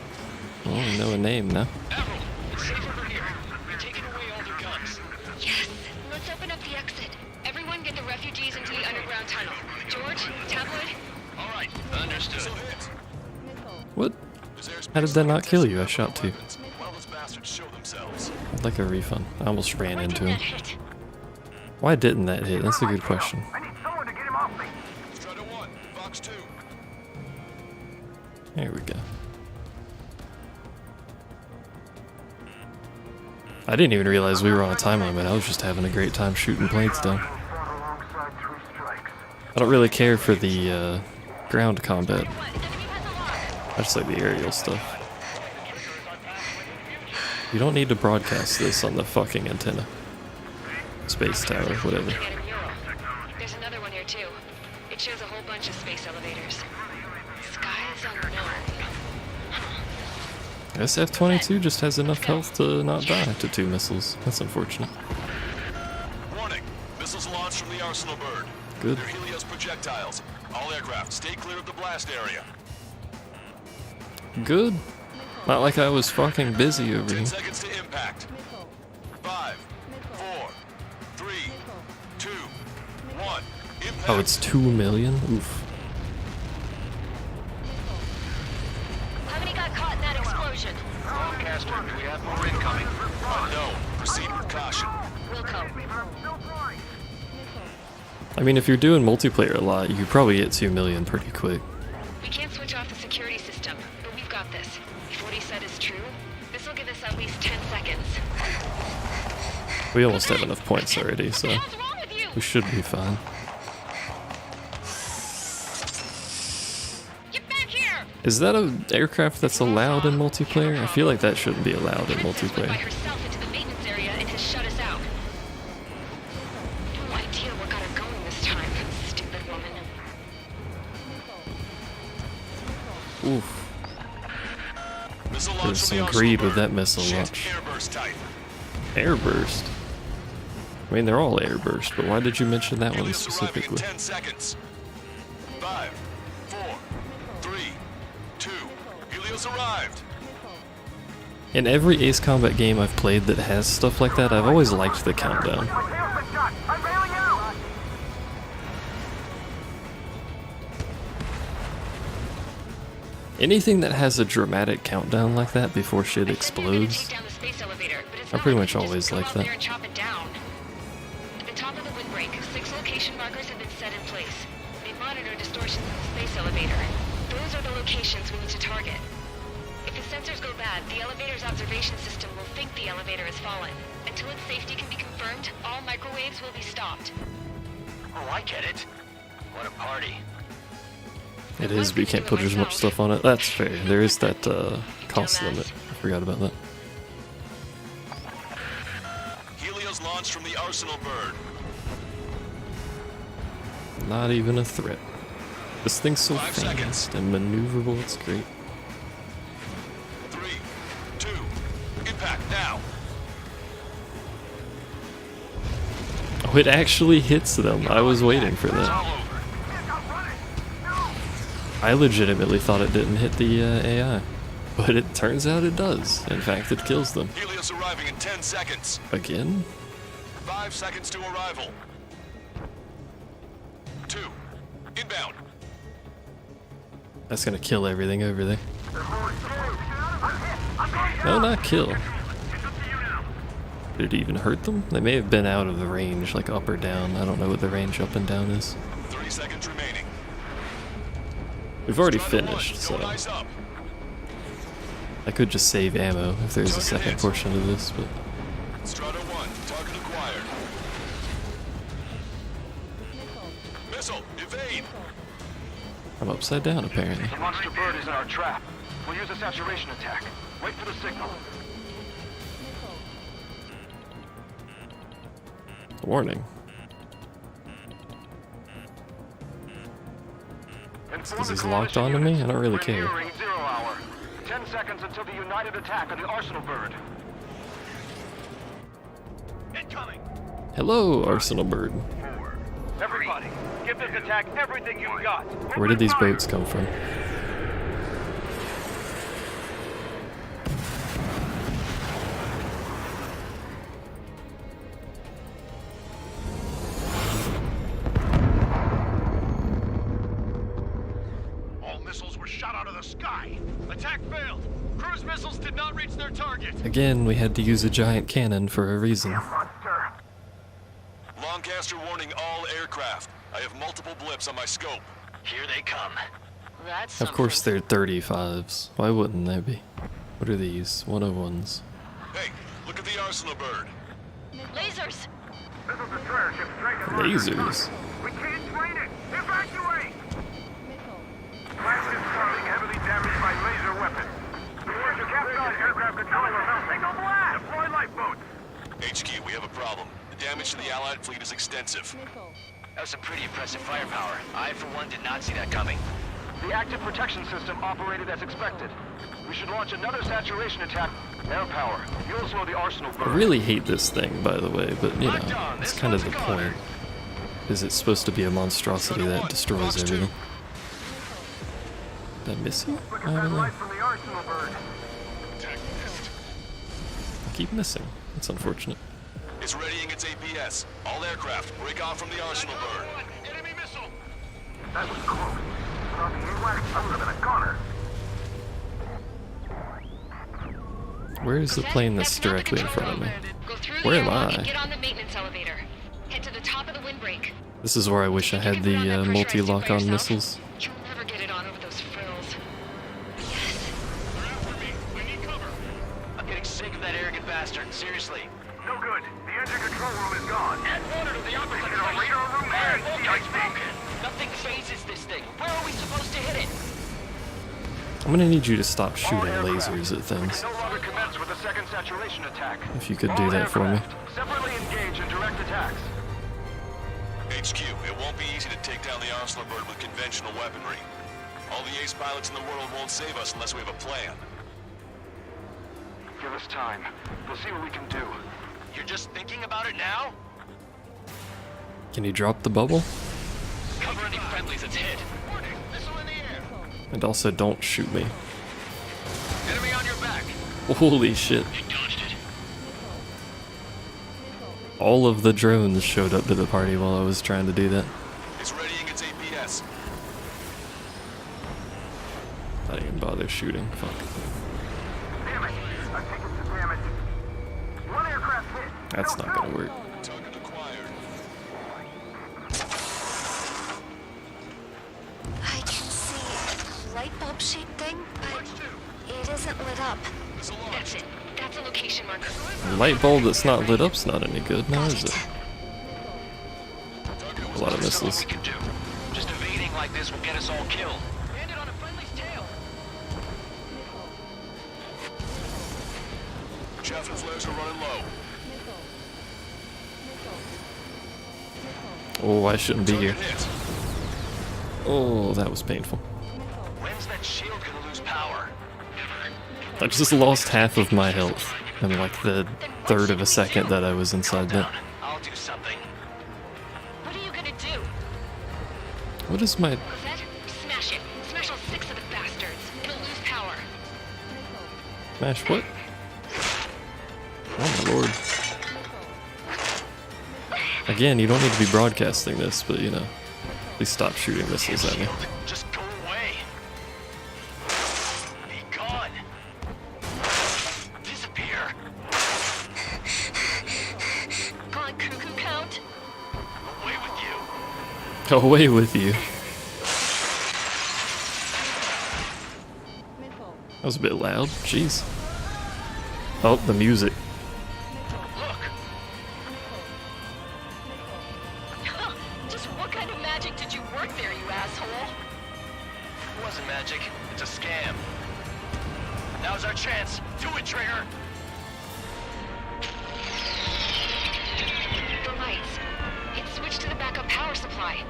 Oh, I know a name now. Avril, it's safe over here. You're taking away all the guns. Yes! Let's open up the exit. Everyone get the refugees into the underground tunnel. George, Tabloid? All right, understood. What? How did that not kill you? I shot two. Well, those bastards show themselves. I'd like a refund. I almost ran Why into didn't him. that hit? Why didn't that hit? That's a good question. I need someone to get him off me. Strider 1, Fox 2. There we go. I didn't even realize we were on a time limit. I was just having a great time shooting planes down. Fought alongside 3 strikes. I don't really care for the ground combat. I just like the aerial stuff. You don't need to broadcast this on the fucking antenna. Space tower, whatever. Get a mural. There's another one here too. It shows a whole bunch of space elevators. Skies unknown. SF-22 just has enough health to not die to 2 missiles. That's unfortunate. Warning. Missiles launched from the Arsenal Bird. Good. They're Helios projectiles. All aircraft, stay clear of the blast area. Good. Not like I was fucking busy over 10 here. seconds to impact. 5, 4, 3, 2, 1. Impact. Oh, it's 2 million? Oof. How many got caught in that explosion? Broadcaster, do we have more incoming? Unknown. Proceed with caution. Wilco. I mean, if you're doing multiplayer a lot, you could probably get 2 million pretty quick. We can't switch off the security system, but we've got this. If what he said is true, this will give us at least 10 seconds. We almost have enough points already, so What's wrong with you? we should be fine. Get back here! Is that an aircraft that's allowed in multiplayer? I feel like that shouldn't be allowed in Princess went by multiplayer. herself into the maintenance area and has shut us out. No idea what got her going this time. Stupid woman. Oof. Missile There's launch from the some Arsenal greed Bird. with that missile Shit, launch. airburst type. Airburst. I mean, they're all airburst, but why did you mention that one Helios arriving in specifically? 10 seconds. 5, 4, 3, 2. Helios arrived. In every Ace Combat game I've played that has stuff like that, I've always liked the countdown. My tail's been shot. I'm bailing out. Anything that has a dramatic countdown like that before shit explodes, Take down the space elevator, but it's I not pretty like much we can always just go like out that. there and chop it down. At the top of the windbreak, 6 location markers have been set in place. They monitor distortion portions of the space elevator. Those are the locations we need to target. If the sensors go bad, the elevator's observation system will think the elevator has fallen. Until its safety can be confirmed, all microwaves will be stopped. Oh, I get it. What a party. It is, but you can't put as much stuff on it. That's fair. There is that cost limit. I forgot about that. Helios launched from the Arsenal bird. Not even a threat. This thing's so 5 fast seconds. and maneuverable, it's great. 3, 2, impact now. Oh, it actually hits them. I was waiting for It's that. all over. I legitimately thought it didn't hit the AI. But it turns out it does. In fact, it kills them. Helios arriving in 10 seconds. Again? 5 seconds to arrival. 2, inbound. That's gonna kill everything over there. No, not kill. Did it even hurt them? They may have been out of the range, like up or down. I don't know what the range up and down is. 3 seconds remaining. We've already Strata finished, 1, so go nice up. I could just save ammo if there's a second portion of this, but Strata 1, target acquired. Missile, evade. I'm upside down apparently. The monster bird is in our trap. We'll use a saturation attack. Wait for the signal. Warning. Because he's locked onto me? I don't really care. We're nearing 0 hour. 10 seconds until the united attack on the Arsenal bird. Incoming. Hello, Arsenal Bird. Everybody, give this attack everything you've got. Where did these boats come from? All missiles were shot out of the sky. Attack failed. Cruise missiles did not reach their target. Again, we had to use a giant cannon for a reason. Lancaster warning all aircraft. I have multiple blips on my scope. Here they come. That's Of course they're 35s. Why wouldn't they be? What are these? 101s. Hey, look at the Arsenal bird. Lasers! This is a destroyer ship straight at Lasers. We can't train it. Evacuate! Flash is starting heavily damaged by laser weapons. Report to Capcom aircraft controller. Single blast! Deploy lifeboats. HQ, we have a problem. The damage to the Allied fleet is extensive. That was some pretty impressive firepower. I, for one, did not see that coming. The active protection system operated as expected. We should launch another saturation attack. Air power. You'll slow the Arsenal I bird. really hate this thing, by the way, but you know, it's kind of the point. Is it's supposed to be a monstrosity that destroys everything. Did I miss it? I don't know. From the Arsenal bird. I keep missing. It's unfortunate. It's readying its APS. All aircraft, break off from the Arsenal bird. Enemy missile. That was close. But on the AWACS, I would have been a goner. Where is the plane that's directly in front of me? Go through Where the am airlock I? and get on the maintenance elevator. Head to the top of the windbreak. This is where I wish I had the multi-lock on missiles. You'll never get it on over those frills. They're after me. We need cover. I'm getting sick of that arrogant bastard. Seriously. No good. The engine control room is gone. Add water to the operating room. Radar room and CIC. Nothing phases this thing. Where are we supposed to hit it? I'm gonna need you to stop shooting lasers at things. No longer commence with a second saturation attack. If you could do that for me. Separately engage in direct attacks. HQ, it won't be easy to take down the Arsenal bird with conventional weaponry. All the ace pilots in the world won't save us unless we have a plan. Give us time. We'll see what we can do. You're just thinking about it now? Can you drop the bubble? Cover any friendlies, it's hit. Warning, missile in the air. And also don't shoot me. Enemy on your back. Holy shit. You dodged it. All of the drones showed up to the party while I was trying to do that. It's readying its APS. I didn't even bother shooting. Fuck. Damn it. I've taken some damage. One aircraft hit. That's not gonna work. Target acquired. I can see a light bulb shaped thing, but it isn't lit up. That's it. That's a location marker. A light bulb that's not lit up's not any good now, is it? A lot of missiles. Just evading like this will get us all killed. Landed on a friendly's tail. Chaff and flares are running low. Oh, I shouldn't be here. Oh, that was painful. When's that shield gonna lose power? I just lost half of my health in like the third of a second that I was inside that. I'll do something. What are you gonna do? What is my... Cosette, smash it. Smash all 6 of the bastards. It'll lose power. Smash what? Oh my lord. Again, you don't need to be broadcasting this, but you know, please stop shooting missiles at me. Just go away. Be gone. Disappear. Gone cuckoo count? Away with you. Away with you. That was a bit loud. Jeez. Oh, the music. Just what kind of magic did you work there, you asshole? It wasn't magic. It's a scam. Now's our chance. Do it, Trigger. The lights. It switched to the backup power supply.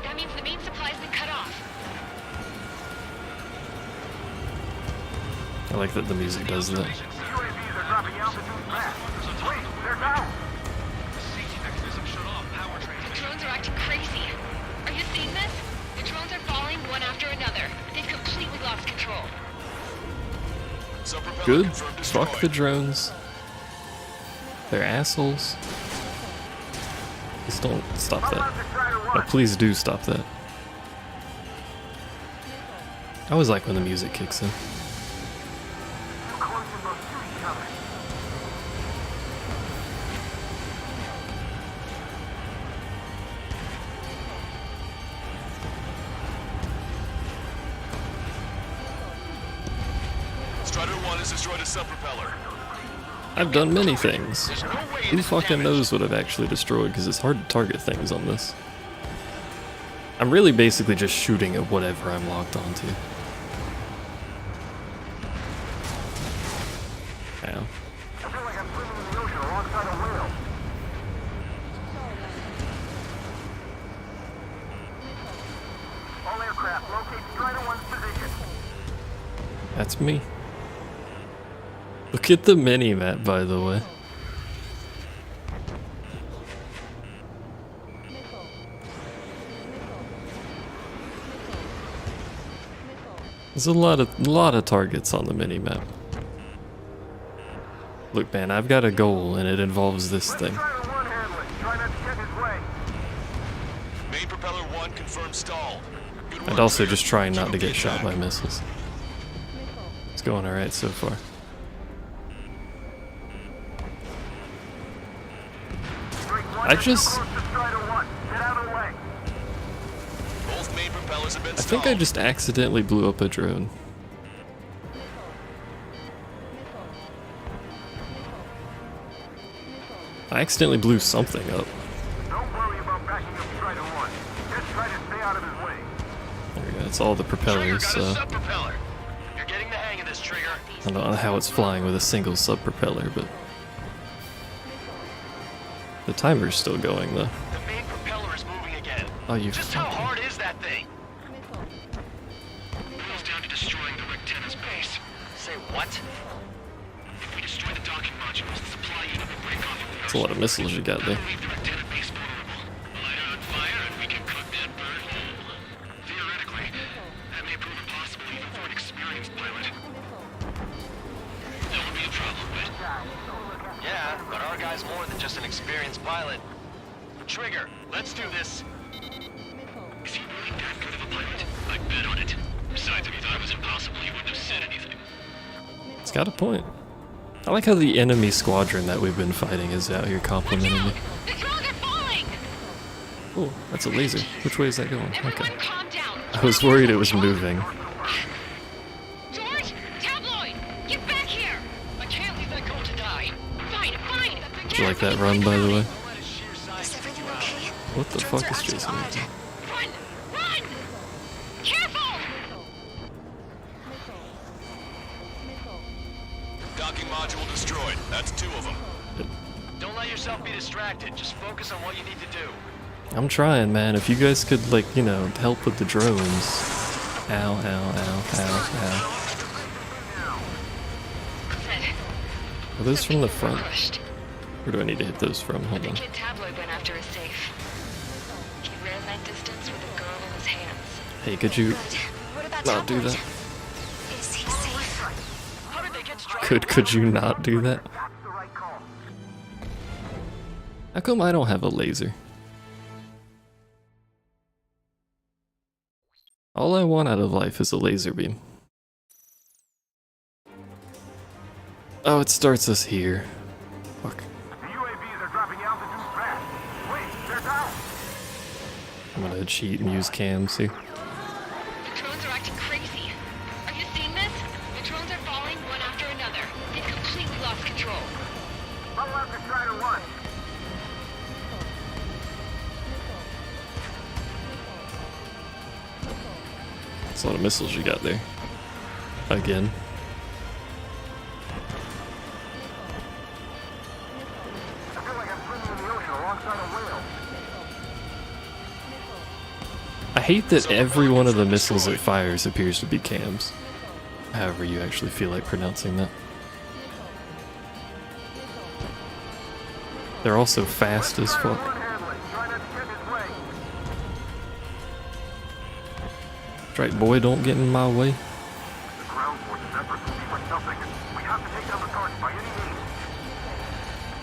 That means the main supply's been cut off. I like that the music does that. UAVs are dropping altitude fast. Wait, they're down. The drones are acting crazy. Are you seeing this? The drones are falling one after another. They've completely lost control. Good. Fuck the drones. They're assholes. Please don't stop that. No, please do stop that. I always like when the music kicks in. Strider 1 has destroyed a sub-propeller. I've done many things. Who fucking knows what I've actually destroyed, because it's hard to target things on this. I'm really basically just shooting at whatever I'm locked onto. Ow. I feel like I'm swimming in the ocean alongside a whale. All aircraft, locate Strider 1's position. That's me. Look at the mini-map, by the way. There's a lot of targets on the mini-map. Look, man, I've got a goal, and it involves this thing. Strider 1 handle it. Try not to get in his way. Main propeller 1 confirmed stalled. Good work, And also Trigger. just trying not to get Keep shot back. by missiles. It's going alright so far. I just... Close to Strider 1. Get out of the way. Both main propellers have been I think I stalled. just accidentally blew up a drone. I accidentally blew something up. Don't worry about backing up Strider 1. Just try to stay out of his way. There we go, it's all the propellers, Trigger got a so... sub-propeller. You're getting the hang of this, Trigger. I don't know how it's flying with a single sub-propeller, but... The timer's still going, though. The main propeller is moving again. Oh, you Just how fucking... hard is that thing? Boils down to destroying the Rectenna's base. Say what? If we destroy the docking modules, the supply unit will break off. That's a lot of missiles you got there. Leave the Rectenna base vulnerable. Light it on fire and we can cook that bird whole. Theoretically, that may prove impossible even for an experienced pilot. That would be a problem, but Yeah, but our guy's more than just an experienced pilot. Trigger, let's do this. is he really that good of a pilot? I bet on it. Besides, if he thought it was impossible, he wouldn't have said anything. It's got a point. I like how the enemy squadron that we've been fighting is out here complimenting me. The drones are falling! Oh, that's a laser. Which way is that going? Everyone Okay. calm down. I was worried it was moving. George! Tabloid! Get back here! I can't leave that girl to die. Fine, fine! Did you like that run, by the way? Is everything okay? What the fuck is Jason making? Run! Run! Careful! Docking module destroyed. That's 2 of them. Don't let yourself be distracted. Just focus on what you need to do. I'm trying, man. If you guys could, like, you know, help with the drones. Ow, ow, ow, ow, ow. Are those from the front? Where do I need to hit those from? Hold on. Kid Tabloid went after a safe. He ran that distance with a girl in his hands. Hey, could you not do that? Is he safe? How did they get struck? Could you not do that? How come I don't have a laser? All I want out of life is a laser beam. Oh, it starts us here. Fuck. The UAVs are dropping altitude fast. Wait, they're down. I'm gonna cheat and use cams here. The drones are acting crazy. Are you seeing this? The drones are falling one after another. They've completely lost control. I'll have to try to run. That's a lot of missiles you got there. Again. I feel like I'm swimming in the ocean alongside a whale. I hate that every one of the missiles it fires appears to be cams. However you actually feel like pronouncing that. They're also fast as fuck. That's right, boy, don't get in my way. The ground forces efforts will be for nothing. We have to take down the target by any means.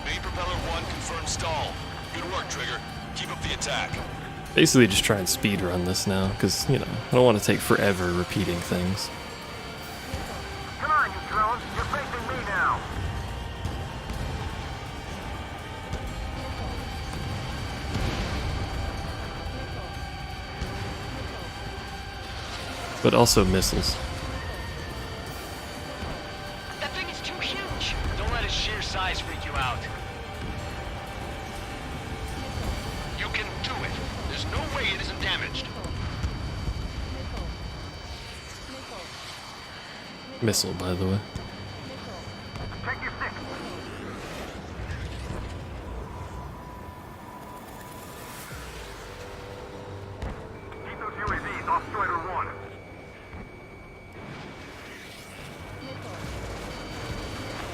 Main propeller 1 confirmed stall. Good work, Trigger. Keep up the attack. Basically just try and speed run this now, because, you know, I don't want to take forever repeating things. Come on, you drones. You're facing me now. But also missiles. That thing is too huge. Don't let its sheer size freak you out. You can do it. There's no way it isn't damaged. Missile, by the way. Take your stick. Keep those UAVs off Strider 1.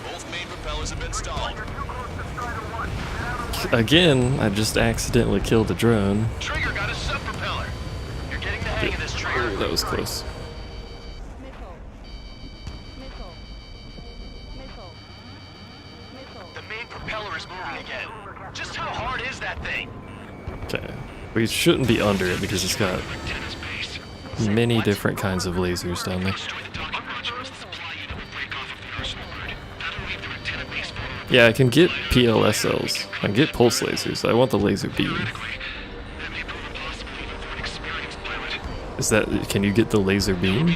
Both main propellers have been stalled. You're too close to Strider 1. Get out of the way. Again, I just accidentally killed a drone. Trigger got a sub-propeller. You're getting the hang of this, Trigger. Ooh, that was close. The main propeller is moving again. Just how hard is that thing? Okay. We shouldn't be under it because it's got many different kinds of lasers down there. Yeah, I can get PLSLs. I can get pulse lasers. I want the laser beam. Is that... Can you get the laser beam?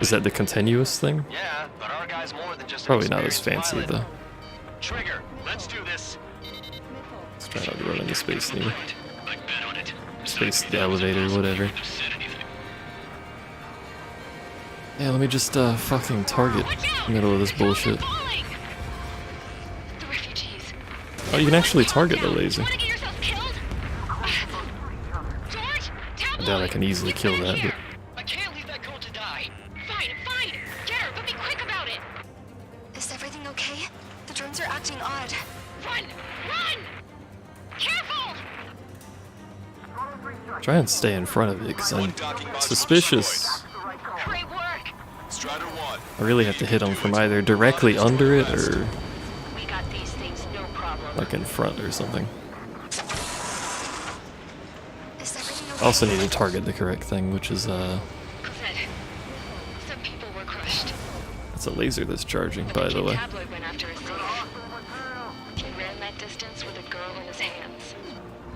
Is that the continuous thing? Yeah, but our guy's more than just Probably not as fancy, though. Trigger, let's do this. Let's try not to run into Space Needle. Space the elevator, whatever. Yeah, let me just fucking target the middle of this bullshit. The refugees. Oh, you can actually target the laser. Wanna get yourself killed? George? I doubt I can easily kill that, but... I can't leave that girl to die. Fine, fine. Get her, but be quick about it. Is everything okay? The drones are acting odd. Run! Run! Careful! Try and stay in front of it, because I'm suspicious. Great work. Strider 1. I really have to hit them from either directly under it or We got these things, no problem. like in front or something. Is everything I okay? also need to target the correct thing, which is Cosette, some people were crushed. that's a laser that's charging, by the way. Tabloid went after a safe. He ran that distance with a girl in his hands.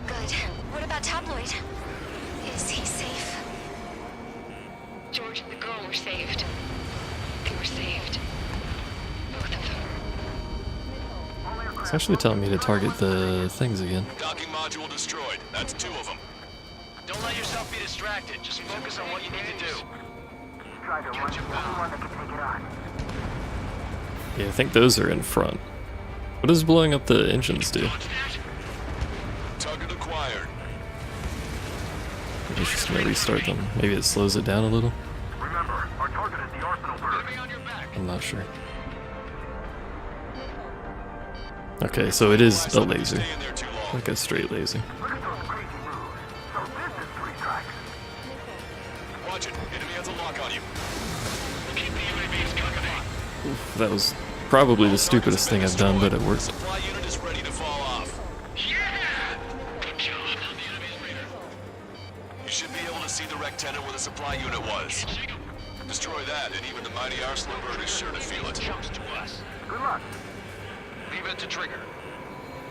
Good. What about Tabloid? Is he safe? George and the girl were saved. They were saved. Both of them. It's actually telling me to target the things again. Docking module destroyed. That's 2 of them. Don't let yourself be distracted. Just focus on what you need to do. Strider 1's the only one that can take it on. Yeah, I think those are in front. What does blowing up the engines do? Target acquired. Maybe it's just gonna restart them. Maybe it slows it down a little. Remember, our target is the Arsenal bird. I'm not sure. Okay, so it is a laser. Like a straight laser. Look at those crazy moves. So this is 3 tracks. Watch it. Enemy has a lock on you. Keep the UAVs cooking. Oof, that was probably the stupidest thing I've done, but it worked. Supply unit is ready to fall off. Yeah! Good job. The enemy's radar. You should be able to see the rectenna where the supply unit was. Destroy that, and even the mighty Arsenal bird is sure to feel it. Jumps to us. Good luck. Leave it to Trigger.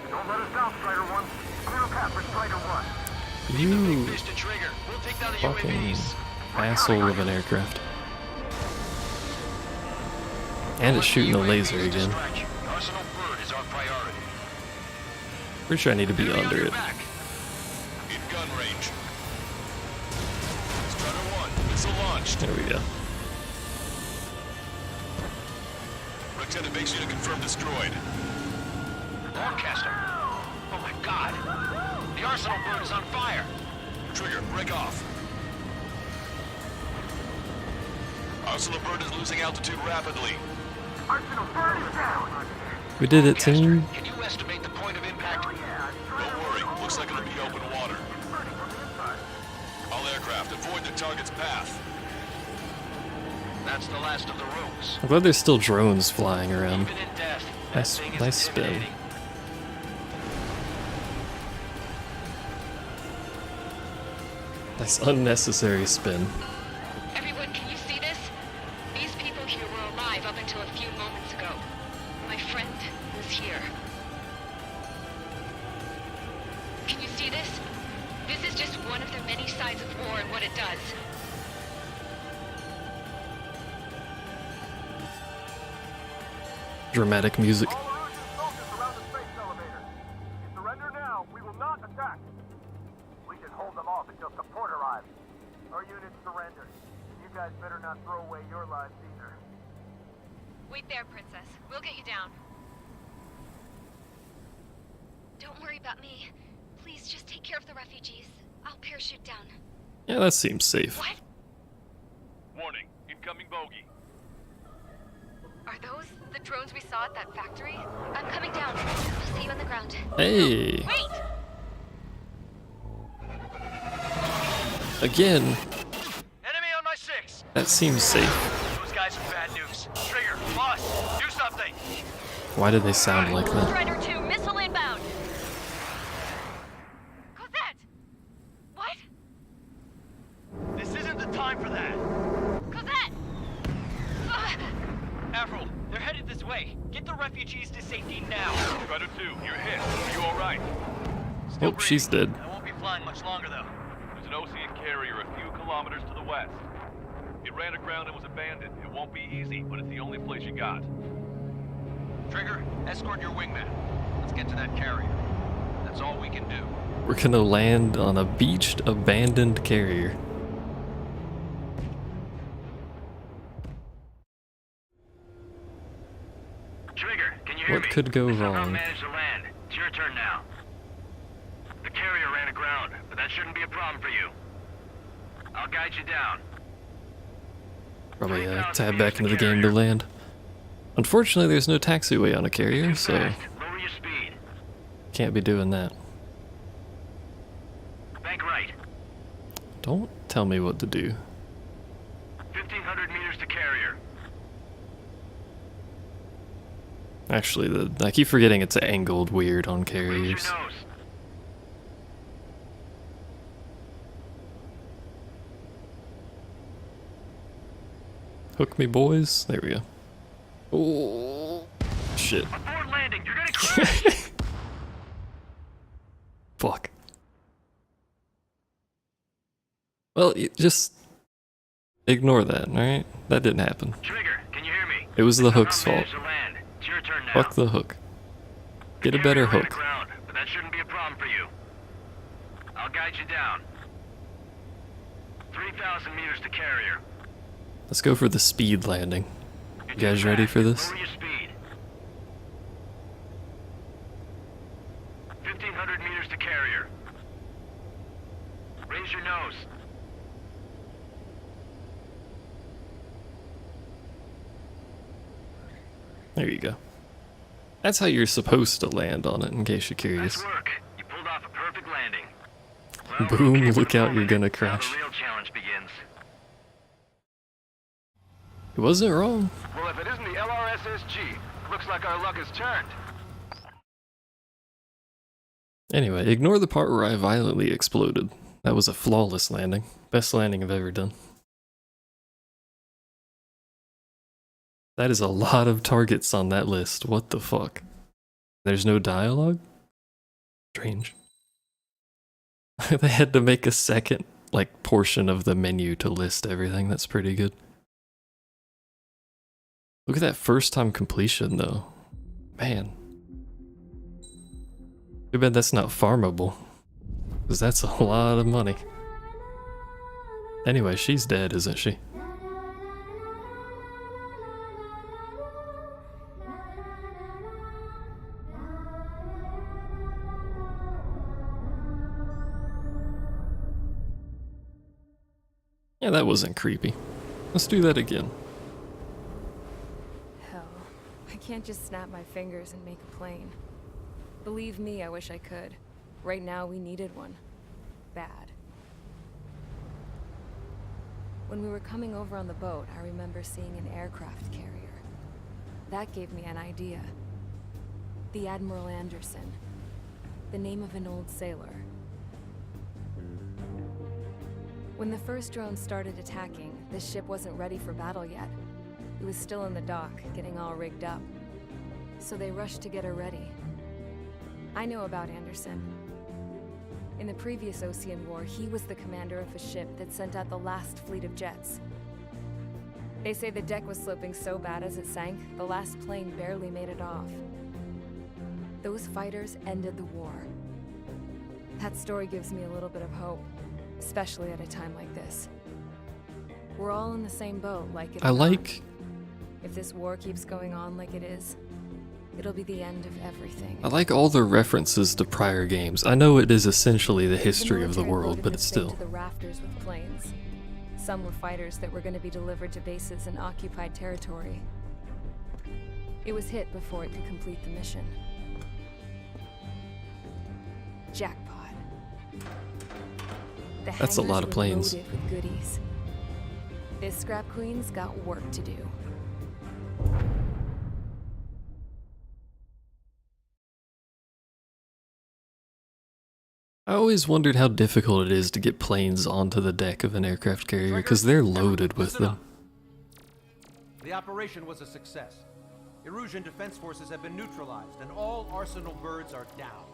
Don't let us down, Strider 1. Clear a path for Strider 1. You Fish to Trigger. We'll take down the fucking UAVs. asshole of an aircraft. And it's shooting a laser again. Arsenal bird is our priority. Pretty sure I need to be under it. Back. In gun range. Strider 1, missile launched. There we go. Lieutenant base unit confirmed destroyed. Broadcaster. Oh my god. The Arsenal bird is on fire. Trigger, break off. Arsenal bird is losing altitude rapidly. Arsenal bird is down. We did it, team. Can you estimate the point of impact? Don't worry, looks like it'll be open water. All aircraft, avoid the target's path. That's the last of the rooms. I'm glad there's still drones flying around. Even in death, Nice spin. Nice unnecessary spin. Everyone, can you see this? These people here were alive up until a few moments ago. My friend was here. Can you see this? This is just one of the many sides of war and what it does. Dramatic music. All Erusian soldiers around the space elevator. If you surrender now, we will not attack. We can hold them off until support arrives. Our unit surrendered. You guys better not throw away your lives either. Wait there, Princess. We'll get you down. Don't worry about me. Please just take care of the refugees. I'll parachute down. Yeah, that seems safe. What? Warning, incoming bogey. Are those the drones we saw at that factory? I'm coming down. I'll see you on the ground. Hey! Wait! Again, Enemy on my 6. that seems safe. Those guys are bad news. Trigger, boss, do something. Why did they sound like that? Strider 2, missile inbound! Cosette! What? This isn't the time for that. Cosette! Avril, they're headed this way. Get the refugees to safety now. Strider 2, you're hit. Are you alright? Oh, she's dead. I won't be flying much longer, though. There's an Ocean carrier a few kilometers to the west. It ran aground and was abandoned. It won't be easy, but it's the only place you got. Trigger, escort your wingman. Let's get to that carrier. That's all we can do. We're gonna land on a beached, abandoned carrier. Trigger, can you hear What me? could go I somehow wrong? managed to land. It's your turn now. The carrier ran aground, but that shouldn't be a problem for you. I'll guide you down. Probably tab back into the game to land. Unfortunately, there's no taxiway on a carrier, so Lower your speed. can't be doing that. Bank right. Don't tell me what to do. 1,500 meters to carrier. Actually, I keep forgetting it's angled weird on Reach carriers. your nose. Hook me, boys. There we go. Oh, shit. Abort landing. You're gonna crash. Fuck. Well, Ignore that, alright? That didn't happen. Trigger, can you hear me? It was the hook's Somehow fault. managed to land. It's your turn now. Fuck the hook. Get a better Carrier ran hook. aground, but that shouldn't be a problem for you. I'll guide you down. 3,000 meters to carrier. Let's go for the speed landing. You guys ready for this? Lower your speed. 1,500 meters to carrier. Raise your nose. There you go. That's how you're supposed to land on it, in case you're curious. Nice work. You pulled off a perfect landing. Boom, okay, look out, you're gonna now crash. the real challenge begins. It wasn't wrong. Well, if it isn't the LRSSG, looks like our luck has turned. Anyway, ignore the part where I violently exploded. That was a flawless landing. Best landing I've ever done. That is a lot of targets on that list. What the fuck? There's no dialogue? Strange. They had to make a second, like, portion of the menu to list everything. That's pretty good. Look at that first time completion, though. Man. Too bad that's not farmable. Because that's a lot of money. Anyway, she's dead, isn't she? Yeah, that wasn't creepy. Let's do that again. Hell, I can't just snap my fingers and make a plane. Believe me, I wish I could. Right now, we needed one. Bad. When we were coming over on the boat, I remember seeing an aircraft carrier. That gave me an idea. The Admiral Anderson. The name of an old sailor. When the first drone started attacking, the ship wasn't ready for battle yet. It was still in the dock, getting all rigged up. So they rushed to get her ready. I know about Anderson. In the previous Osean War, he was the commander of a ship that sent out the last fleet of jets. They say the deck was sloping so bad as it sank, the last plane barely made it off. Those fighters ended the war. That story gives me a little bit of hope, especially at a time like this. We're all in the same boat, like it or not. If this war keeps going on like it is, it'll be the end of everything. I like all the references to prior games. I know it is essentially the history of the military world, loaded but this it's thing still. to the rafters with planes. Some were fighters that were going to be delivered to bases in occupied territory. It was hit before it could complete the mission. Jackpot. The That's a lot hangars of were planes. loaded with goodies. This scrap queen's got work to do. I always wondered how difficult it is to get planes onto the deck of an aircraft carrier, because they're loaded with them. The operation was a success. Erusian defense forces have been neutralized, and all Arsenal birds are down.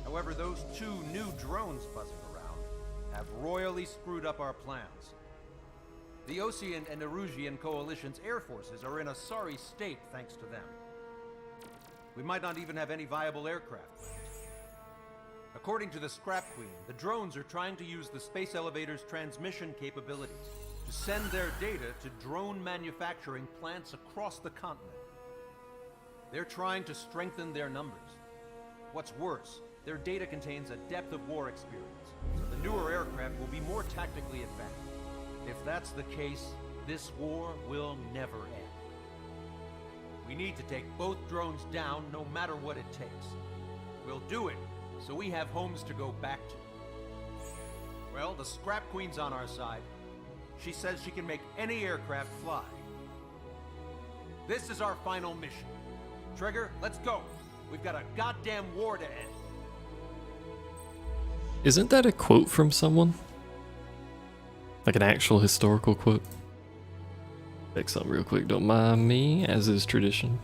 However, those two new drones buzzing around have royally screwed up our plans. The Osean and Erusian coalition's air forces are in a sorry state thanks to them. We might not even have any viable aircraft left. According to the Scrap Queen, the drones are trying to use the space elevator's transmission capabilities to send their data to drone manufacturing plants across the continent. They're trying to strengthen their numbers. What's worse, their data contains a depth of war experience, so the newer aircraft will be more tactically advanced. If that's the case, this war will never end. We need to take both drones down no matter what it takes. We'll do it so we have homes to go back to. Well, the Scrap Queen's on our side. She says she can make any aircraft fly. This is our final mission. Trigger, let's go. We've got a goddamn war to end. Isn't that a quote from someone? Like an actual historical quote? Check something real quick, don't mind me, as is tradition.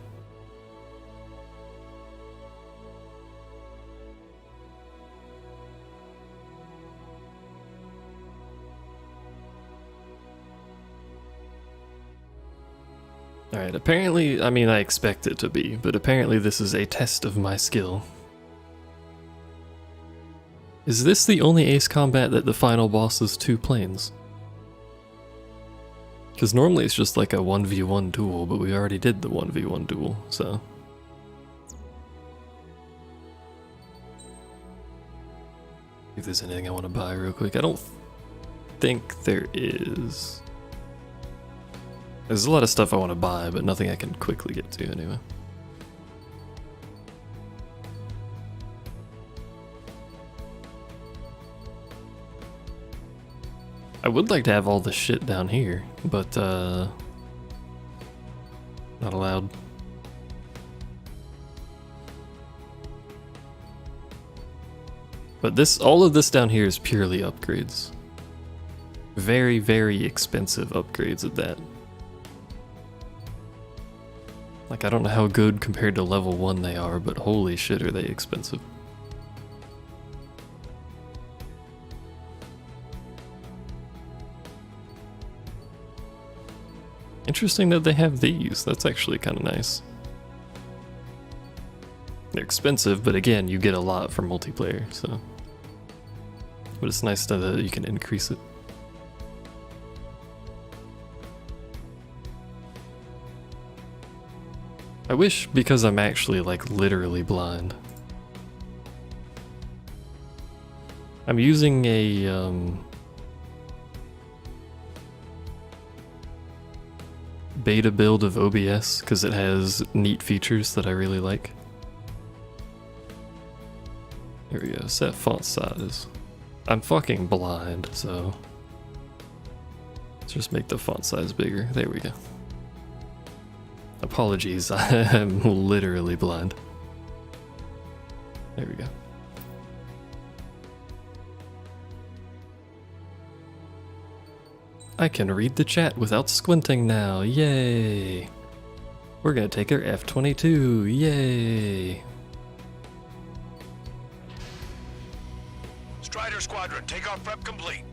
Alright, apparently, I mean, I expect it to be, but apparently this is a test of my skill. Is this the only Ace Combat that the final boss is 2 planes? Because normally it's just like a 1v1 duel, but we already did the 1v1 duel, so... if there's anything I want to buy real quick. I don't think there is. There's a lot of stuff I want to buy, but nothing I can quickly get to anyway. I would like to have all the shit down here, but not allowed. But this, all of this down here is purely upgrades. Very, very expensive upgrades at that. Like, I don't know how good compared to level 1 they are, but holy shit are they expensive. Interesting that they have these, that's actually kind of nice. They're expensive, but again, you get a lot from multiplayer, so... but it's nice that you can increase it. I wish, because I'm actually, like, literally blind. I'm using a, beta build of OBS, because it has neat features that I really like. Here we go, set font size. I'm fucking blind, so let's just make the font size bigger. There we go. Apologies, I'm literally blind. There we go. I can read the chat without squinting now, yay! We're gonna take our F-22, yay! Strider Squadron, takeoff prep complete.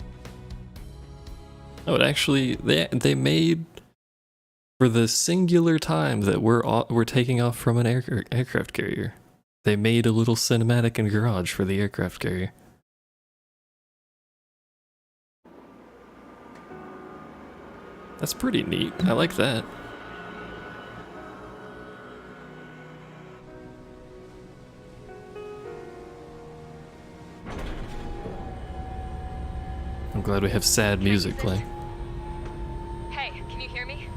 Oh, it actually, they made, for the singular time that we're taking off from an aircraft carrier, they made a little cinematic in Garage for the aircraft carrier. That's pretty neat. I like that. I'm glad we have sad music playing. Hey, can you hear me?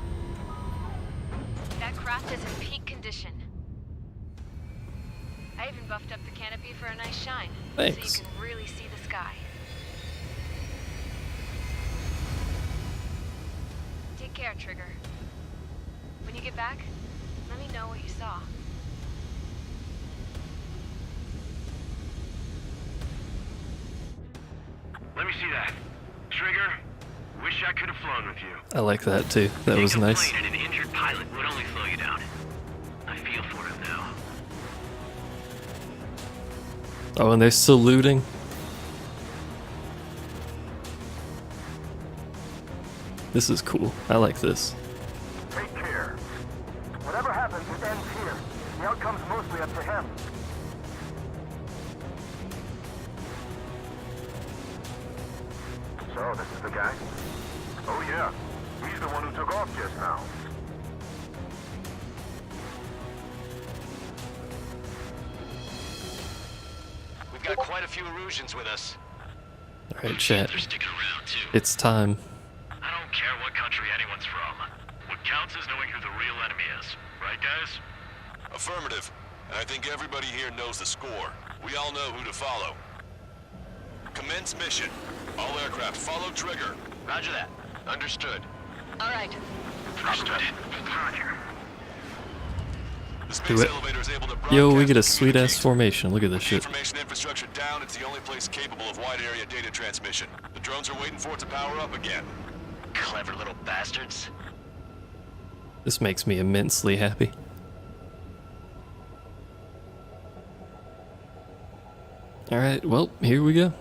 That craft is in peak condition. I even buffed up the canopy for a nice shine. Thanks. So you can really see the sky. Take care, Trigger. When you get back, let me know what you saw. Let me see that. Trigger, wish I could have flown with you. I like that too. That was nice. And an injured pilot would only slow you down. I feel for him now. Oh, and they're saluting. This is cool. I like this. Take care. Whatever happens, it ends here. The outcome's mostly up to him. So, this is the guy? Oh yeah. He's the one who took off just now. We've got quite a few Erusians with us. Alright, chat. They're sticking around too. It's time. I don't care what country anyone's from. What counts is knowing who the real enemy is. Right, guys? Affirmative. And I think everybody here knows the score. We all know who to follow. Commence mission. All aircraft follow trigger. Roger that. Understood. All right. Understood. Roger. The Do space it. elevator is able to Yo, we broadcast get a and sweet ass communicate. formation. Look at this shit. Information infrastructure down, it's the only place capable of wide area data transmission. The drones are waiting for it to power up again. Clever little bastards. This makes me immensely happy. Alright, well, here we go.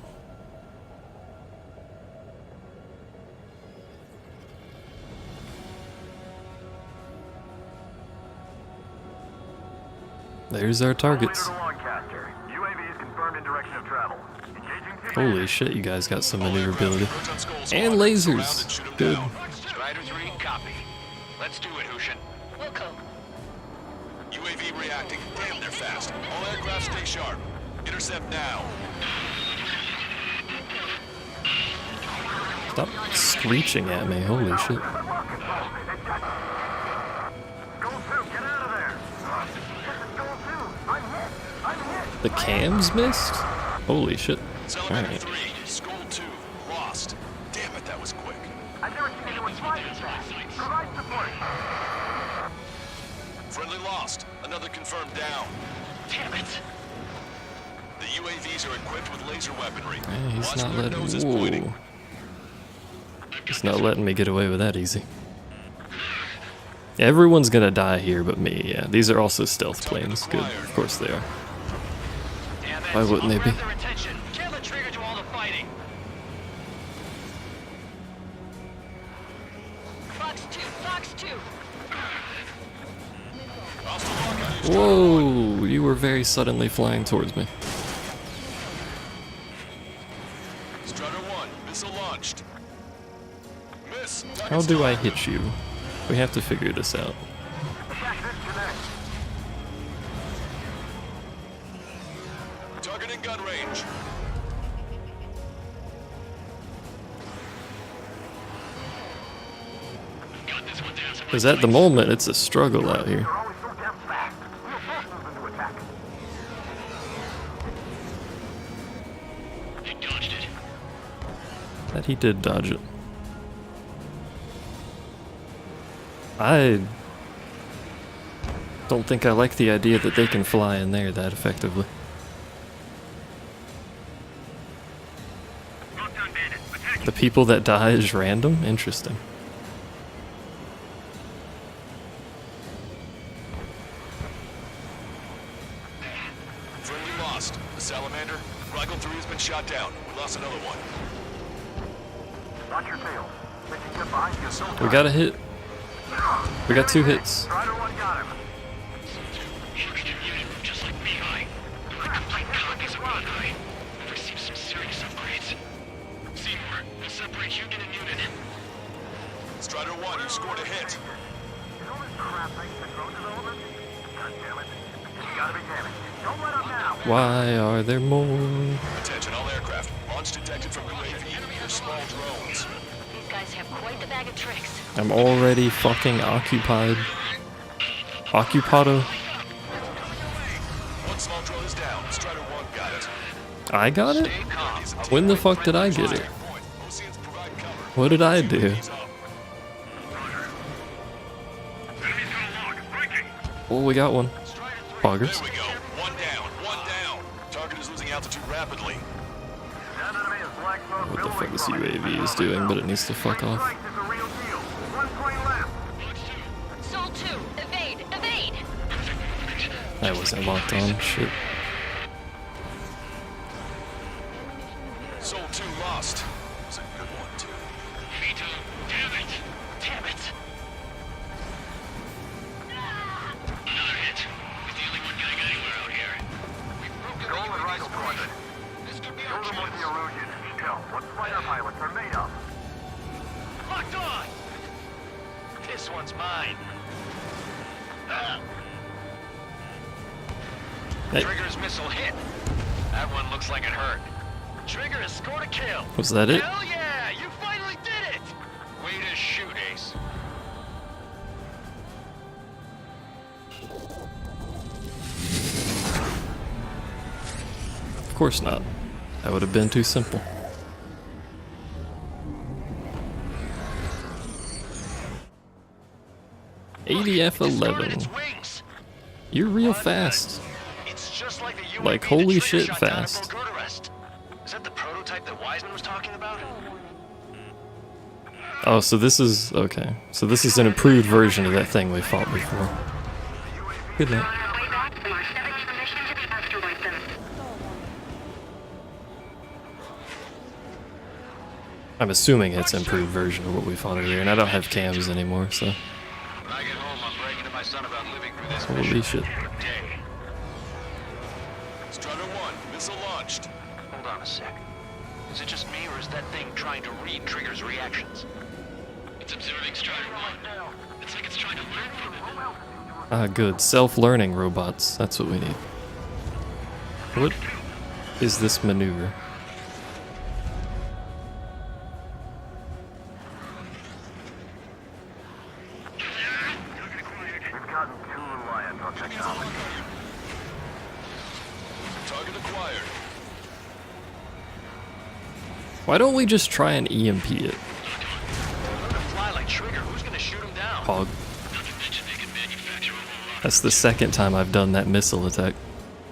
There's our targets. Holy shit, you guys got some maneuverability. And lasers! Good. Strider 3, copy. Let's do it, Hushin. Wilco. UAV reacting. Damn, they're fast. All aircraft stay sharp. Intercept now. Stop screeching at me, holy shit. The cams missed? Holy shit. Alright. 3, Skull 2, lost. Damn it, that was quick. I've never seen anyone fly this fast. Provide support. Friendly lost. Another confirmed down. Damn it. The UAVs are equipped with laser weaponry. Hey, he's Watch not where letting nose is pointing. whoa. He's not letting me get away with that easy. Everyone's gonna die here but me, yeah. These are also stealth planes. Good, of course they are. Why wouldn't they be? Kill the trigger to all the fighting. Fox 2, Fox 2. Whoa, you were very suddenly flying towards me. Strider 1, missile launched. Miss. How do I hit you? We have to figure this out. Target in gun range. Because at the moment, it's a struggle out here. That he did dodge it. I don't think I like the idea that they can fly in there that effectively. The people that die is random? Interesting. Friendly lost. The Salamander. Rigel 3 has been shot down. We lost another one. Watch your tail. They can get behind you so We got a hit. We got 2 hits. Strider 1 got him. Just like Mihai. They're like complete copies of Mihai. I've received some serious upgrades. Seymour, we'll separate Hugin and Unit. Strider 1, you scored a hit. Is all this crap thanks to drone development? God damn it. You gotta be damaged. Don't let up now. Why are there more? Attention, all aircraft. Launch detected from UAV. They're small drones. These guys have quite the bag of tricks. I'm already fucking occupied. Occupado? One small drone is down. Strider 1 got it. I got it? When the fuck did I get it? What did I do? Oh, we got one. Poggers. There we go. One down. One down. Target is losing altitude rapidly. What the fuck this UAV is doing, but it needs to fuck off. Soul 2, evade, evade. That wasn't locked on. Shit. Soul 2 lost. It's a good one, too. Vito, damn it! Damn it! Another hit. He's the only one getting anywhere out here. We've broken the UAV squadron. This could be our chance. The erosion. Tell what fighter pilots are made of. Locked on! This one's mine. Hey. Trigger's missile hit. That one looks like it hurt. Trigger has scored a kill. Was that it? Hell yeah! You finally did it! Way to shoot, Ace. Of course not. That would have been too simple. ADF 11. You're real fast. It's just like the UAV Like, that holy Trigger shit shot down at fast. Gorgorest. Is that the prototype that Wiseman was talking about? Oh, so this is... okay. So this is an improved version of that thing we fought before. Good night. I'm assuming it's an improved version of what we fought earlier, and I don't have cams anymore, so... When I get home, I'm bragging to my son about living through this Holy mission shit. for a day. Strider 1, missile launched. Hold on a sec. Is it just me, or is that thing trying to read Trigger's reactions? It's observing Strider 1. It's like it's trying to learn from it. Ah, good. Self-learning robots. That's what we need. What is this maneuver? Target acquired. Why don't we just try and EMP it? Fly like Trigger. Who's gonna shoot him down? Hog. That's the second time I've done that missile attack.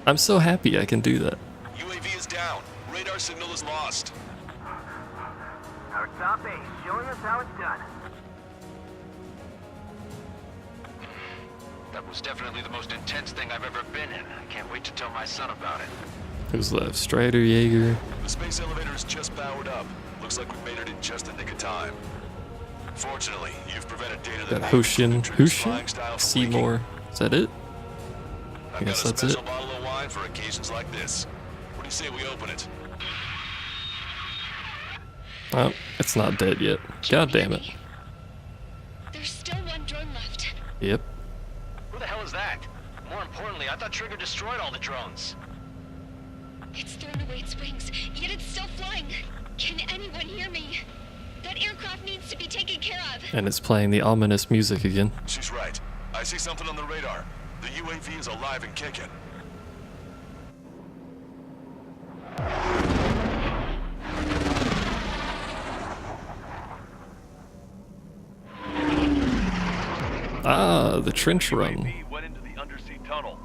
I'm so happy I can do that. UAV is down. Radar signal is lost. Our top base showing us how it's done. That was definitely the most intense thing I've ever been in. I can't wait to tell my son about it. Who's left? Strider, Jaeger. The space elevator is just powered up. Looks like we made it in just the nick of time. Fortunately, you've prevented data that Got may Hoshin. Trigger's flying style Hushin? from Seymour. Is that it? I I've guess got a that's it. special bottle of wine for occasions like this. What do you say we open it? Oh, it's not dead yet. God damn it. There's still one drone left. Yep. Who the hell is that? More importantly, I thought Trigger destroyed all the drones. It's thrown away its wings, yet it's still flying. Can anyone hear me? That aircraft needs to be taken care of. And it's playing the ominous music again. She's right. I see something on the radar. The UAV is alive and kicking. Ah, the trench run. UAV went into the undersea tunnel.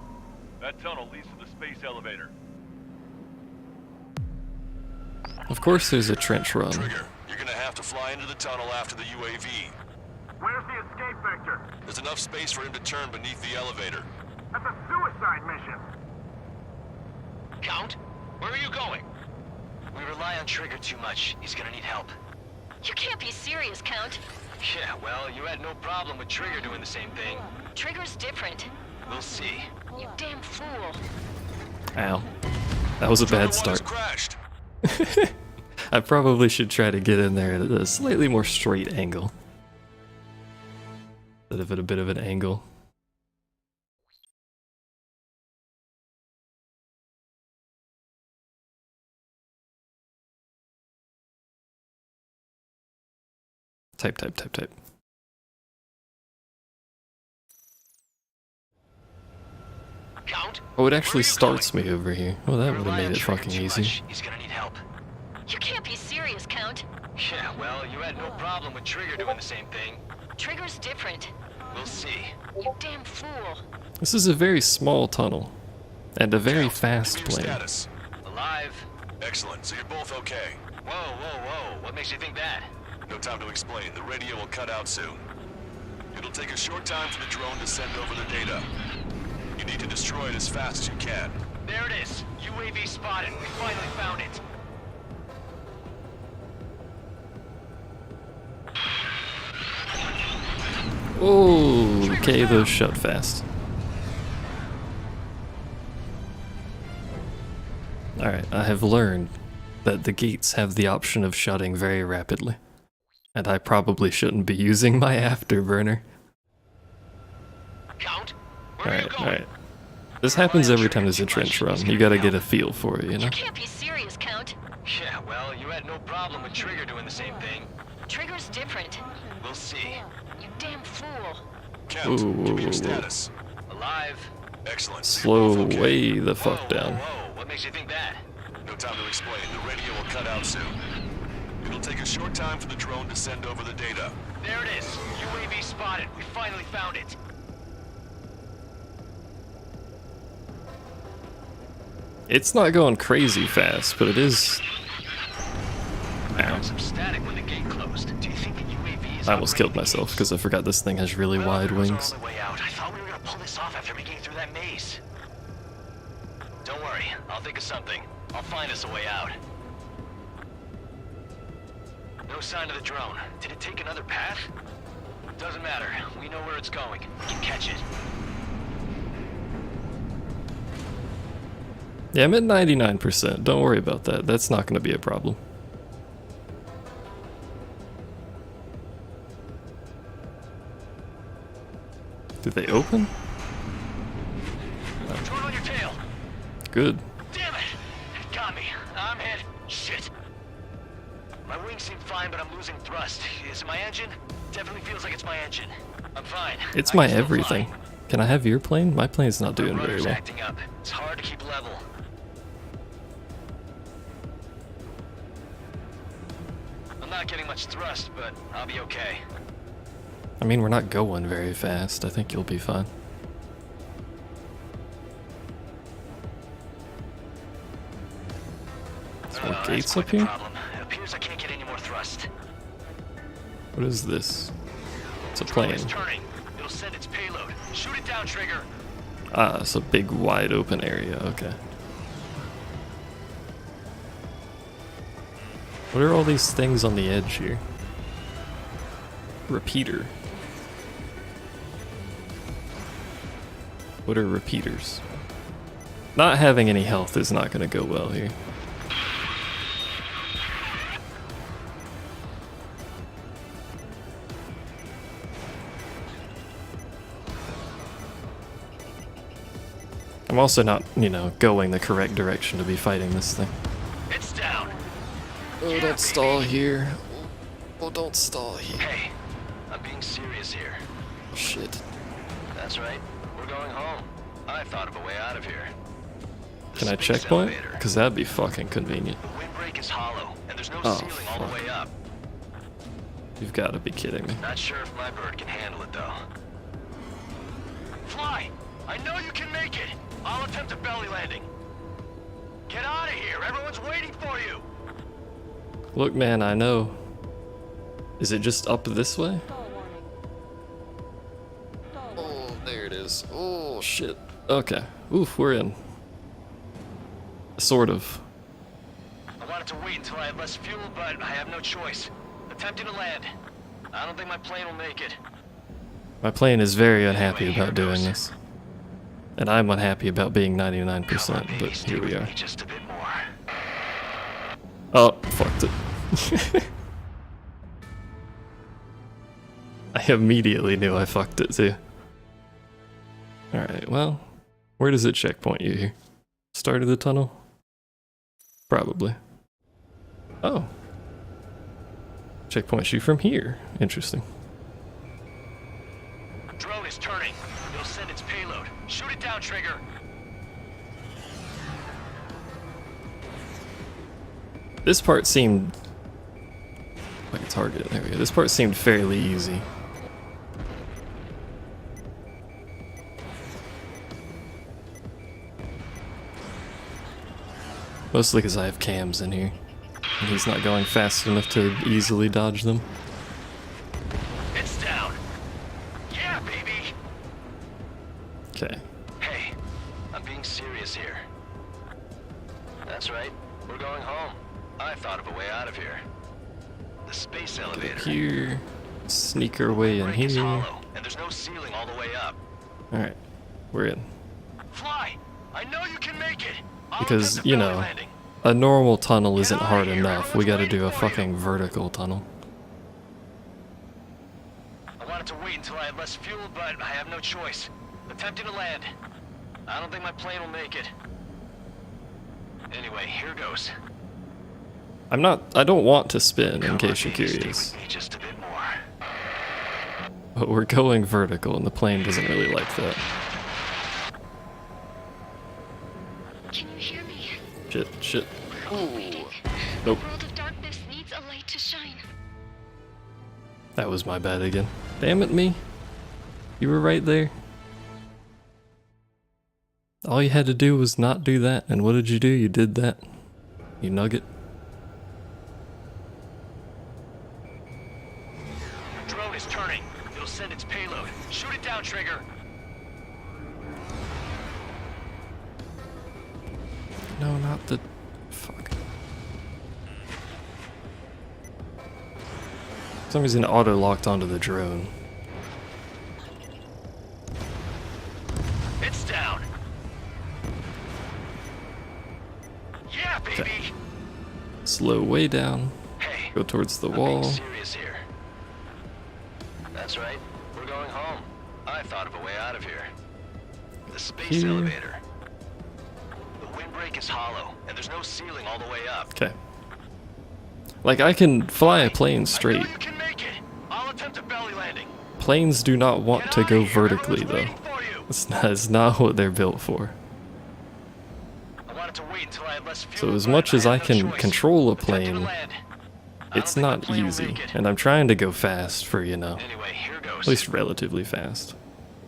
That tunnel leads to the space elevator. Of course there's a trench run. Trigger, you're gonna have to fly into the tunnel after the UAV. Where's the escape vector? There's enough space for him to turn beneath the elevator. That's a suicide mission. Count, where are you going? We rely on Trigger too much. He's gonna need help. You can't be serious, Count. Yeah, well, you had no problem with Trigger doing the same thing. Trigger's different. We'll see. You damn fool. Ow. That was a bad Strider 1 has start. crashed. I probably should try to get in there at a slightly more straight angle. Instead of at a bit of an angle. Type. Count, Oh, it actually starts me over here. Well, that would have made it fucking easy. He's gonna need help. You can't be serious, Count. Yeah, well, you had no problem with Trigger doing the same thing. Trigger's different. We'll see. You damn fool. This is a very small tunnel. And a very fast Give me your plane. status. Alive. Excellent, so you're both okay. Whoa. What makes you think that? No time to explain. The radio will cut out soon. It'll take a short time for the drone to send over the data. You need to destroy it as fast as you can. There it is. UAV spotted. We finally found it. Oh, okay, those shut fast. Alright, I have learned that the gates have the option of shutting very rapidly. And I probably shouldn't be using my afterburner. Count, where are you going? Alright. This happens every time there's a trench run. You gotta get a feel for it, you know? You can't be serious, Count. Yeah, well, you had no problem with Trigger doing the same thing. Trigger's different. We'll see. You damn fool. Count, give me your status. Alive. Excellent. Slow way the fuck down. Whoa. What makes you think that? No time to explain. The radio will cut out soon. It'll take a short time for the drone to send over the data. There it is. UAV spotted. We finally found it. It's not going crazy fast, but it is. I heard some static when the gate closed. Do you think the UAV is I almost killed myself because I forgot this thing has really wide wings. way out? I thought we were gonna pull this off after making it through that maze. Don't worry, I'll think of something. I'll find us a way out. No sign of the drone. Did it take another path? Doesn't matter. We know where it's going. We can catch it. Yeah, I'm at 99%. Don't worry about that. That's not going to be a problem. Did they open? Turn on your tail. Good. Damn it! It got me. I'm hit. Shit. My wings seem fine, but I'm losing thrust. Is it my engine? Definitely feels like it's my engine. I'm fine. It's I my can still everything. fly. Can I have your plane? My plane's not doing My very rudder's well. acting up. It's hard to keep level. I'm not getting much thrust, but I'll be okay. I mean, we're not going very fast. I think you'll be fine. There's more gates up here? It appears I can't get any more thrust. What is this? It's a Drone plane. is turning. It'll send its payload. Shoot it down, Trigger. Ah, it's a big wide open area. Okay. What are all these things on the edge here? Repeater. What are repeaters? Not having any health is not going to go well here. I'm also not, you know, going the correct direction to be fighting this thing. It's down. Oh, don't stall here. Oh, don't stall here. Hey, I'm being serious here. Shit. That's right. We're going home. I thought of a way out of here. Can I checkpoint? Because that'd be fucking convenient. The windbreak is hollow, and there's no Oh, ceiling all the fuck. way up. You've got to be kidding me. Not sure if my bird can handle it, though. Fly! I know you can make it! I'll attempt a belly landing. Get out of here! Everyone's waiting for you! Look, man, I know. Is it just up this way? Oh, there it is. Oh, shit. Okay. Oof, we're in. Sort of. I wanted to wait until I had less fuel, but I have no choice. Attempting to land. I don't think my plane will make it. My plane is very unhappy about doing this. And I'm unhappy about being 99%, but here we are. Just a bit more. Oh, fucked it. I immediately knew I fucked it too. Alright, well, where does it checkpoint you here? Start of the tunnel? Probably. Oh. Checkpoints you from here. Interesting. Drone is turning. It'll send its payload. Shoot it down, Trigger. This part seemed like a target. There we go. This part seemed fairly easy. Mostly because I have cams in here. And he's not going fast enough to easily dodge them. It's down. Yeah, baby. Okay. Hey, I'm being serious here. That's right. We're going home. I thought of a way out of here. The space Get elevator. up here. Sneak our way in Break is here. hollow, and there's no ceiling all the way up. Alright. We're in. Fly! I know you can make it! I'll Because, attempt a you belly know, landing. a normal tunnel isn't hard enough. We gotta do a fucking vertical tunnel. I wanted to wait until I had less fuel, but I have no choice. Attempting to land. I don't think my plane will make it. Anyway, here goes. I don't want to spin, in case you're curious. Just a bit more. But we're going vertical, and the plane doesn't really like that. Can you hear me? Shit, shit. Waiting. Nope. The world of darkness needs a light to shine. That was my bad again. Damn it, me. You were right there. All you had to do was not do that, and what did you do? You did that. You nugget. Drone is turning. It'll send its payload. Shoot it down, Trigger. No, not the... Fuck. For some reason, auto-locked onto the drone. It's down. slow way down. Go towards the wall. Serious here. That's right. We're going home. I thought of a way out of here. The space elevator. The windbreak is hollow, and there's no ceiling all the way up. Okay. Like, I can fly a plane straight. You can make it. I'll attempt a belly landing. Planes do not want to go vertically, though. It's not what they're built for. I wanted to wait until I had less So fuel. as much as I can control a plane, it's not easy. And I'm trying to go fast for, you know, at least relatively fast.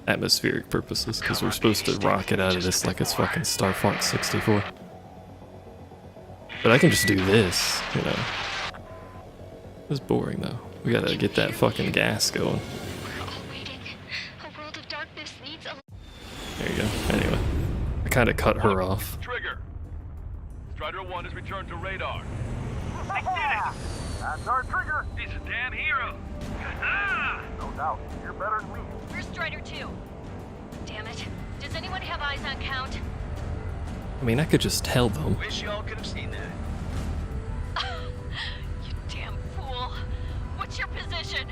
Atmospheric purposes, because we're supposed to rocket out of this like it's fucking Star Fox 64. But I can just do this, you know. It's boring, though. We gotta get that fucking gas going. There you go. Anyway, I kind of cut her off. Trigger. Strider 1 has returned to radar. I did it! That's our Trigger! He's a damn hero. No doubt, you're better than me. Where's Strider 2? Damn it. Does anyone have eyes on Count? I mean, I could just tell them. Wish y'all could have seen that. You damn fool. What's your position?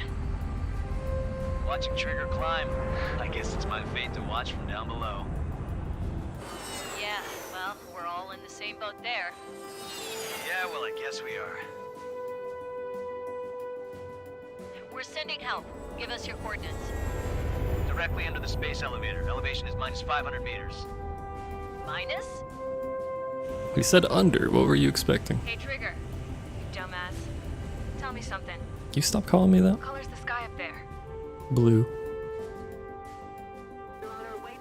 Watching Trigger climb. I guess it's my fate to watch from down below. Yeah, well, we're all in the same boat there. Yeah, well, I guess we are. We're sending help. Give us your coordinates. Directly under the space elevator. Elevation is minus 500 meters. Minus? We said under. What were you expecting? Hey, Trigger. You dumbass. Tell me something. You stop calling me that? What color's the sky up there? Blue.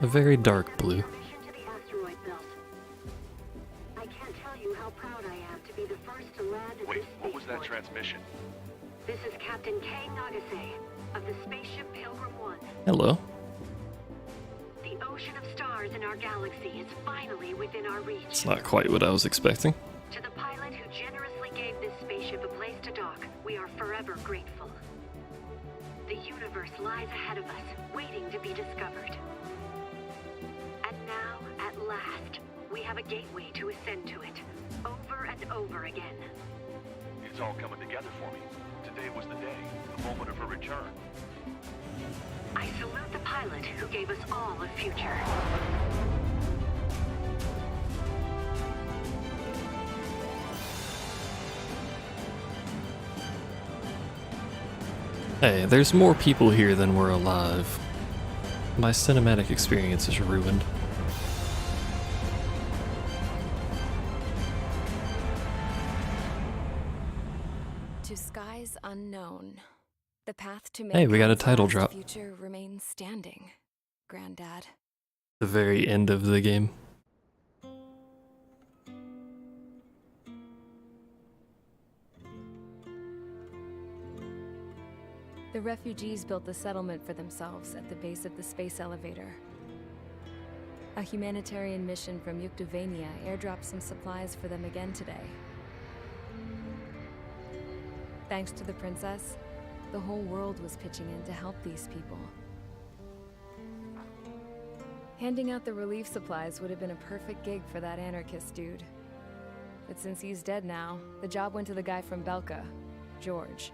A very dark blue. Wait, what was that transmission? This is Captain Kay Nagase of the spaceship Pilgrim 1. Hello. The ocean of stars in our galaxy is finally within our reach. It's not quite what I was expecting. To the pilot who generously gave this spaceship a place to dock, we are forever grateful. The universe lies ahead of us, waiting to be discovered. And now, at last, we have a gateway to ascend to it, over and over again. It's all coming together for me. Today was the day, the moment of her return. I salute the pilot who gave us all a future. Hey, there's more people here than were alive. My cinematic experience is ruined. To skies unknown, the path to make Hey, we got a title God's drop. future remains standing, Granddad. The very end of the game. The refugees built a settlement for themselves at the base of the space elevator. A humanitarian mission from Yuktovania airdropped some supplies for them again today. Thanks to the princess, the whole world was pitching in to help these people. Handing out the relief supplies would have been a perfect gig for that anarchist dude. But since he's dead now, the job went to the guy from Belka, George.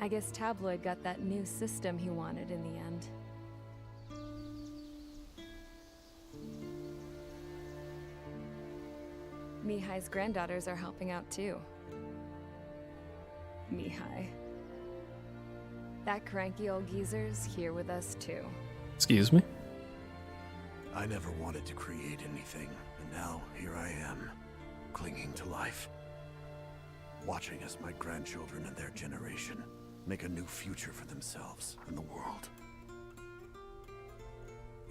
I guess Tabloid got that new system he wanted in the end. Mihai's granddaughters are helping out too. Mihai. That cranky old geezer's here with us too. Excuse me? I never wanted to create anything, and now here I am, clinging to life. Watching as my grandchildren and their generation make a new future for themselves and the world.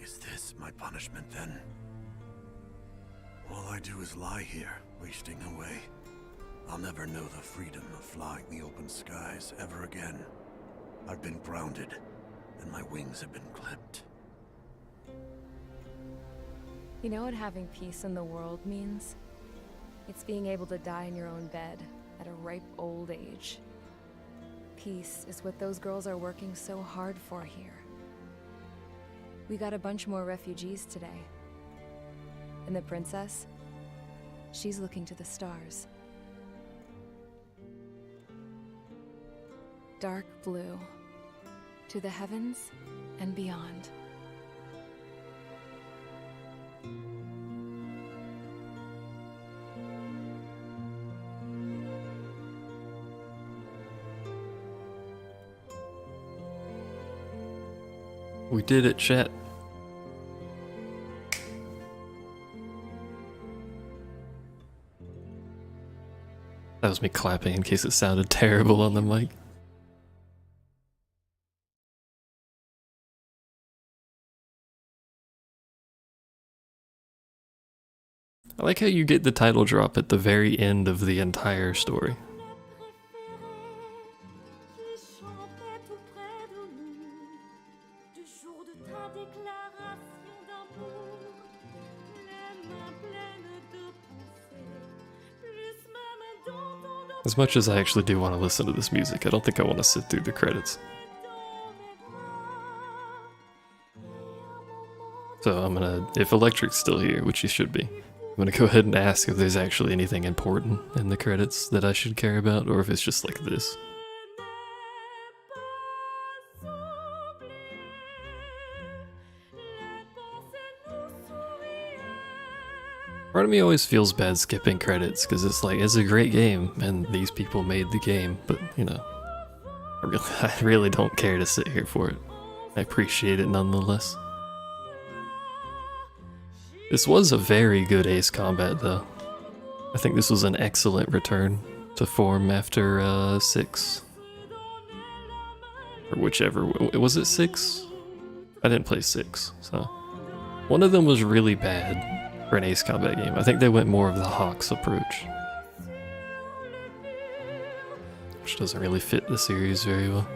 Is this my punishment then? All I do is lie here, wasting away. I'll never know the freedom of flying the open skies ever again. I've been grounded, and my wings have been clipped. You know what having peace in the world means? It's being able to die in your own bed at a ripe old age. Peace is what those girls are working so hard for here. We got a bunch more refugees today. And the princess? She's looking to the stars. dark blue, to the heavens and beyond. We did it, chat. That was me clapping in case it sounded terrible on the mic. I like how you get the title drop at the very end of the entire story. As much as I actually do want to listen to this music, I don't think I want to sit through the credits. So I'm gonna, if Electric's still here, which he should be, I'm gonna go ahead and ask if there's actually anything important in the credits that I should care about, or if it's just like this. Part of me always feels bad skipping credits, because it's like, it's a great game, and these people made the game, but, you know, I really don't care to sit here for it. I appreciate it nonetheless. This was a very good Ace Combat, though. I think this was an excellent return to form after 6. Or whichever, was it 6? I didn't play 6, so. One of them was really bad for an Ace Combat game. I think they went more of the Hawks approach, which doesn't really fit the series very well.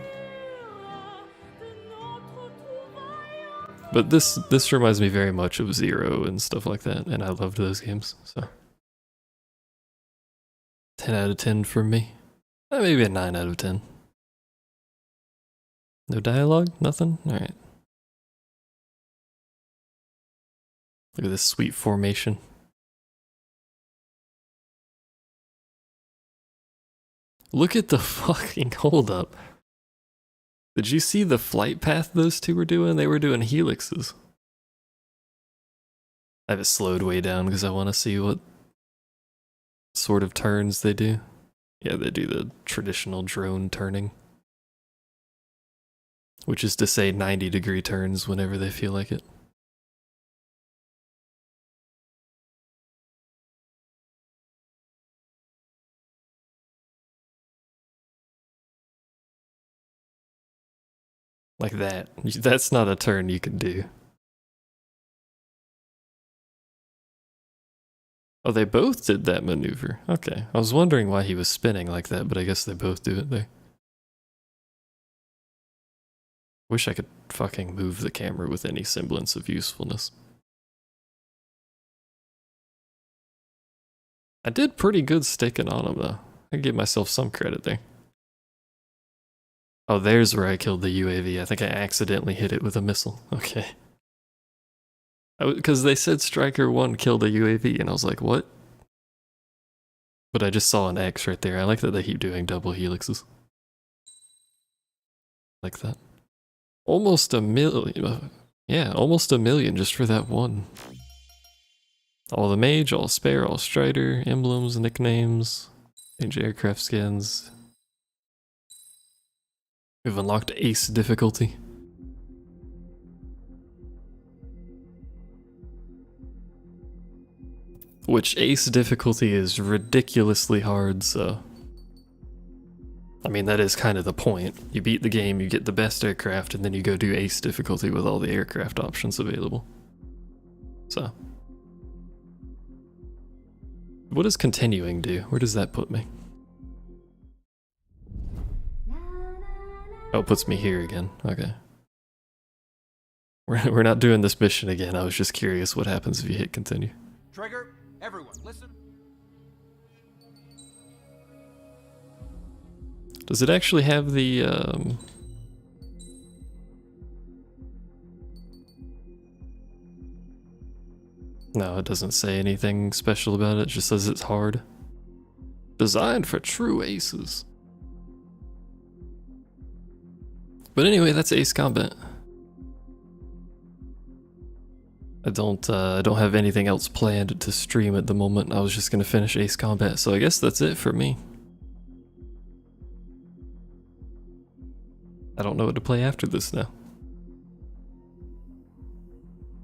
But this reminds me very much of Zero and stuff like that, and I loved those games, so 10 out of 10 for me. Maybe a 9 out of 10. No dialogue? Nothing? Alright. Look at this sweet formation. Look at the fucking hold up. Did you see the flight path those two were doing? They were doing helixes. I have it slowed way down because I want to see what sort of turns they do. Yeah, they do the traditional drone turning, which is to say 90-degree turns whenever they feel like it. Like that. That's not a turn you can do. Oh, they both did that maneuver. Okay. I was wondering why he was spinning like that, but I guess they both do it there. Wish I could fucking move the camera with any semblance of usefulness. I did pretty good sticking on him, though. I give myself some credit there. Oh, there's where I killed the UAV. I think I accidentally hit it with a missile. Okay. Because they said Striker 1 killed a UAV, and I was like, what? But I just saw an X right there. I like that they keep doing double helixes. Like that. Almost a million. Yeah, almost a million just for that one. All the mage, all spare, all strider, emblems, nicknames, change aircraft skins. We've unlocked Ace difficulty. Which Ace difficulty is ridiculously hard, so... I mean, that is kind of the point. You beat the game, you get the best aircraft, and then you go do Ace difficulty with all the aircraft options available. So... what does continuing do? Where does that put me? Oh, it puts me here again. Okay. We're not doing this mission again. I was just curious what happens if you hit continue. Trigger, everyone, listen. Does it actually have the, No, it doesn't say anything special about it. It just says it's hard. Designed for true aces. But anyway, that's Ace Combat. I don't have anything else planned to stream at the moment. I was just gonna finish Ace Combat, so I guess that's it for me. I don't know what to play after this now.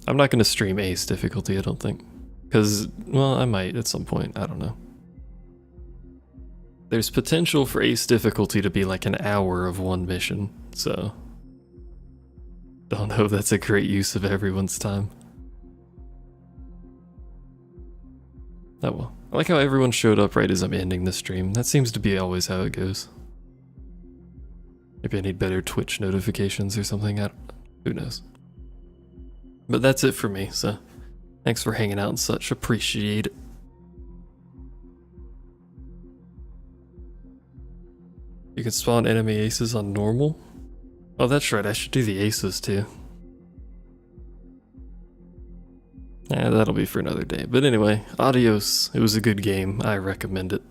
I'm not gonna stream Ace difficulty, I don't think. Because, well, I might at some point, I don't know. There's potential for Ace difficulty to be like an hour of one mission, so... don't know if that's a great use of everyone's time. Oh well. I like how everyone showed up right as I'm ending the stream. That seems to be always how it goes. Maybe I need better Twitch notifications or something, who knows. But that's it for me, so thanks for hanging out and such, appreciate it. You can spawn enemy aces on normal? Oh, that's right, I should do the aces too. That'll be for another day. But anyway, adios. It was a good game. I recommend it.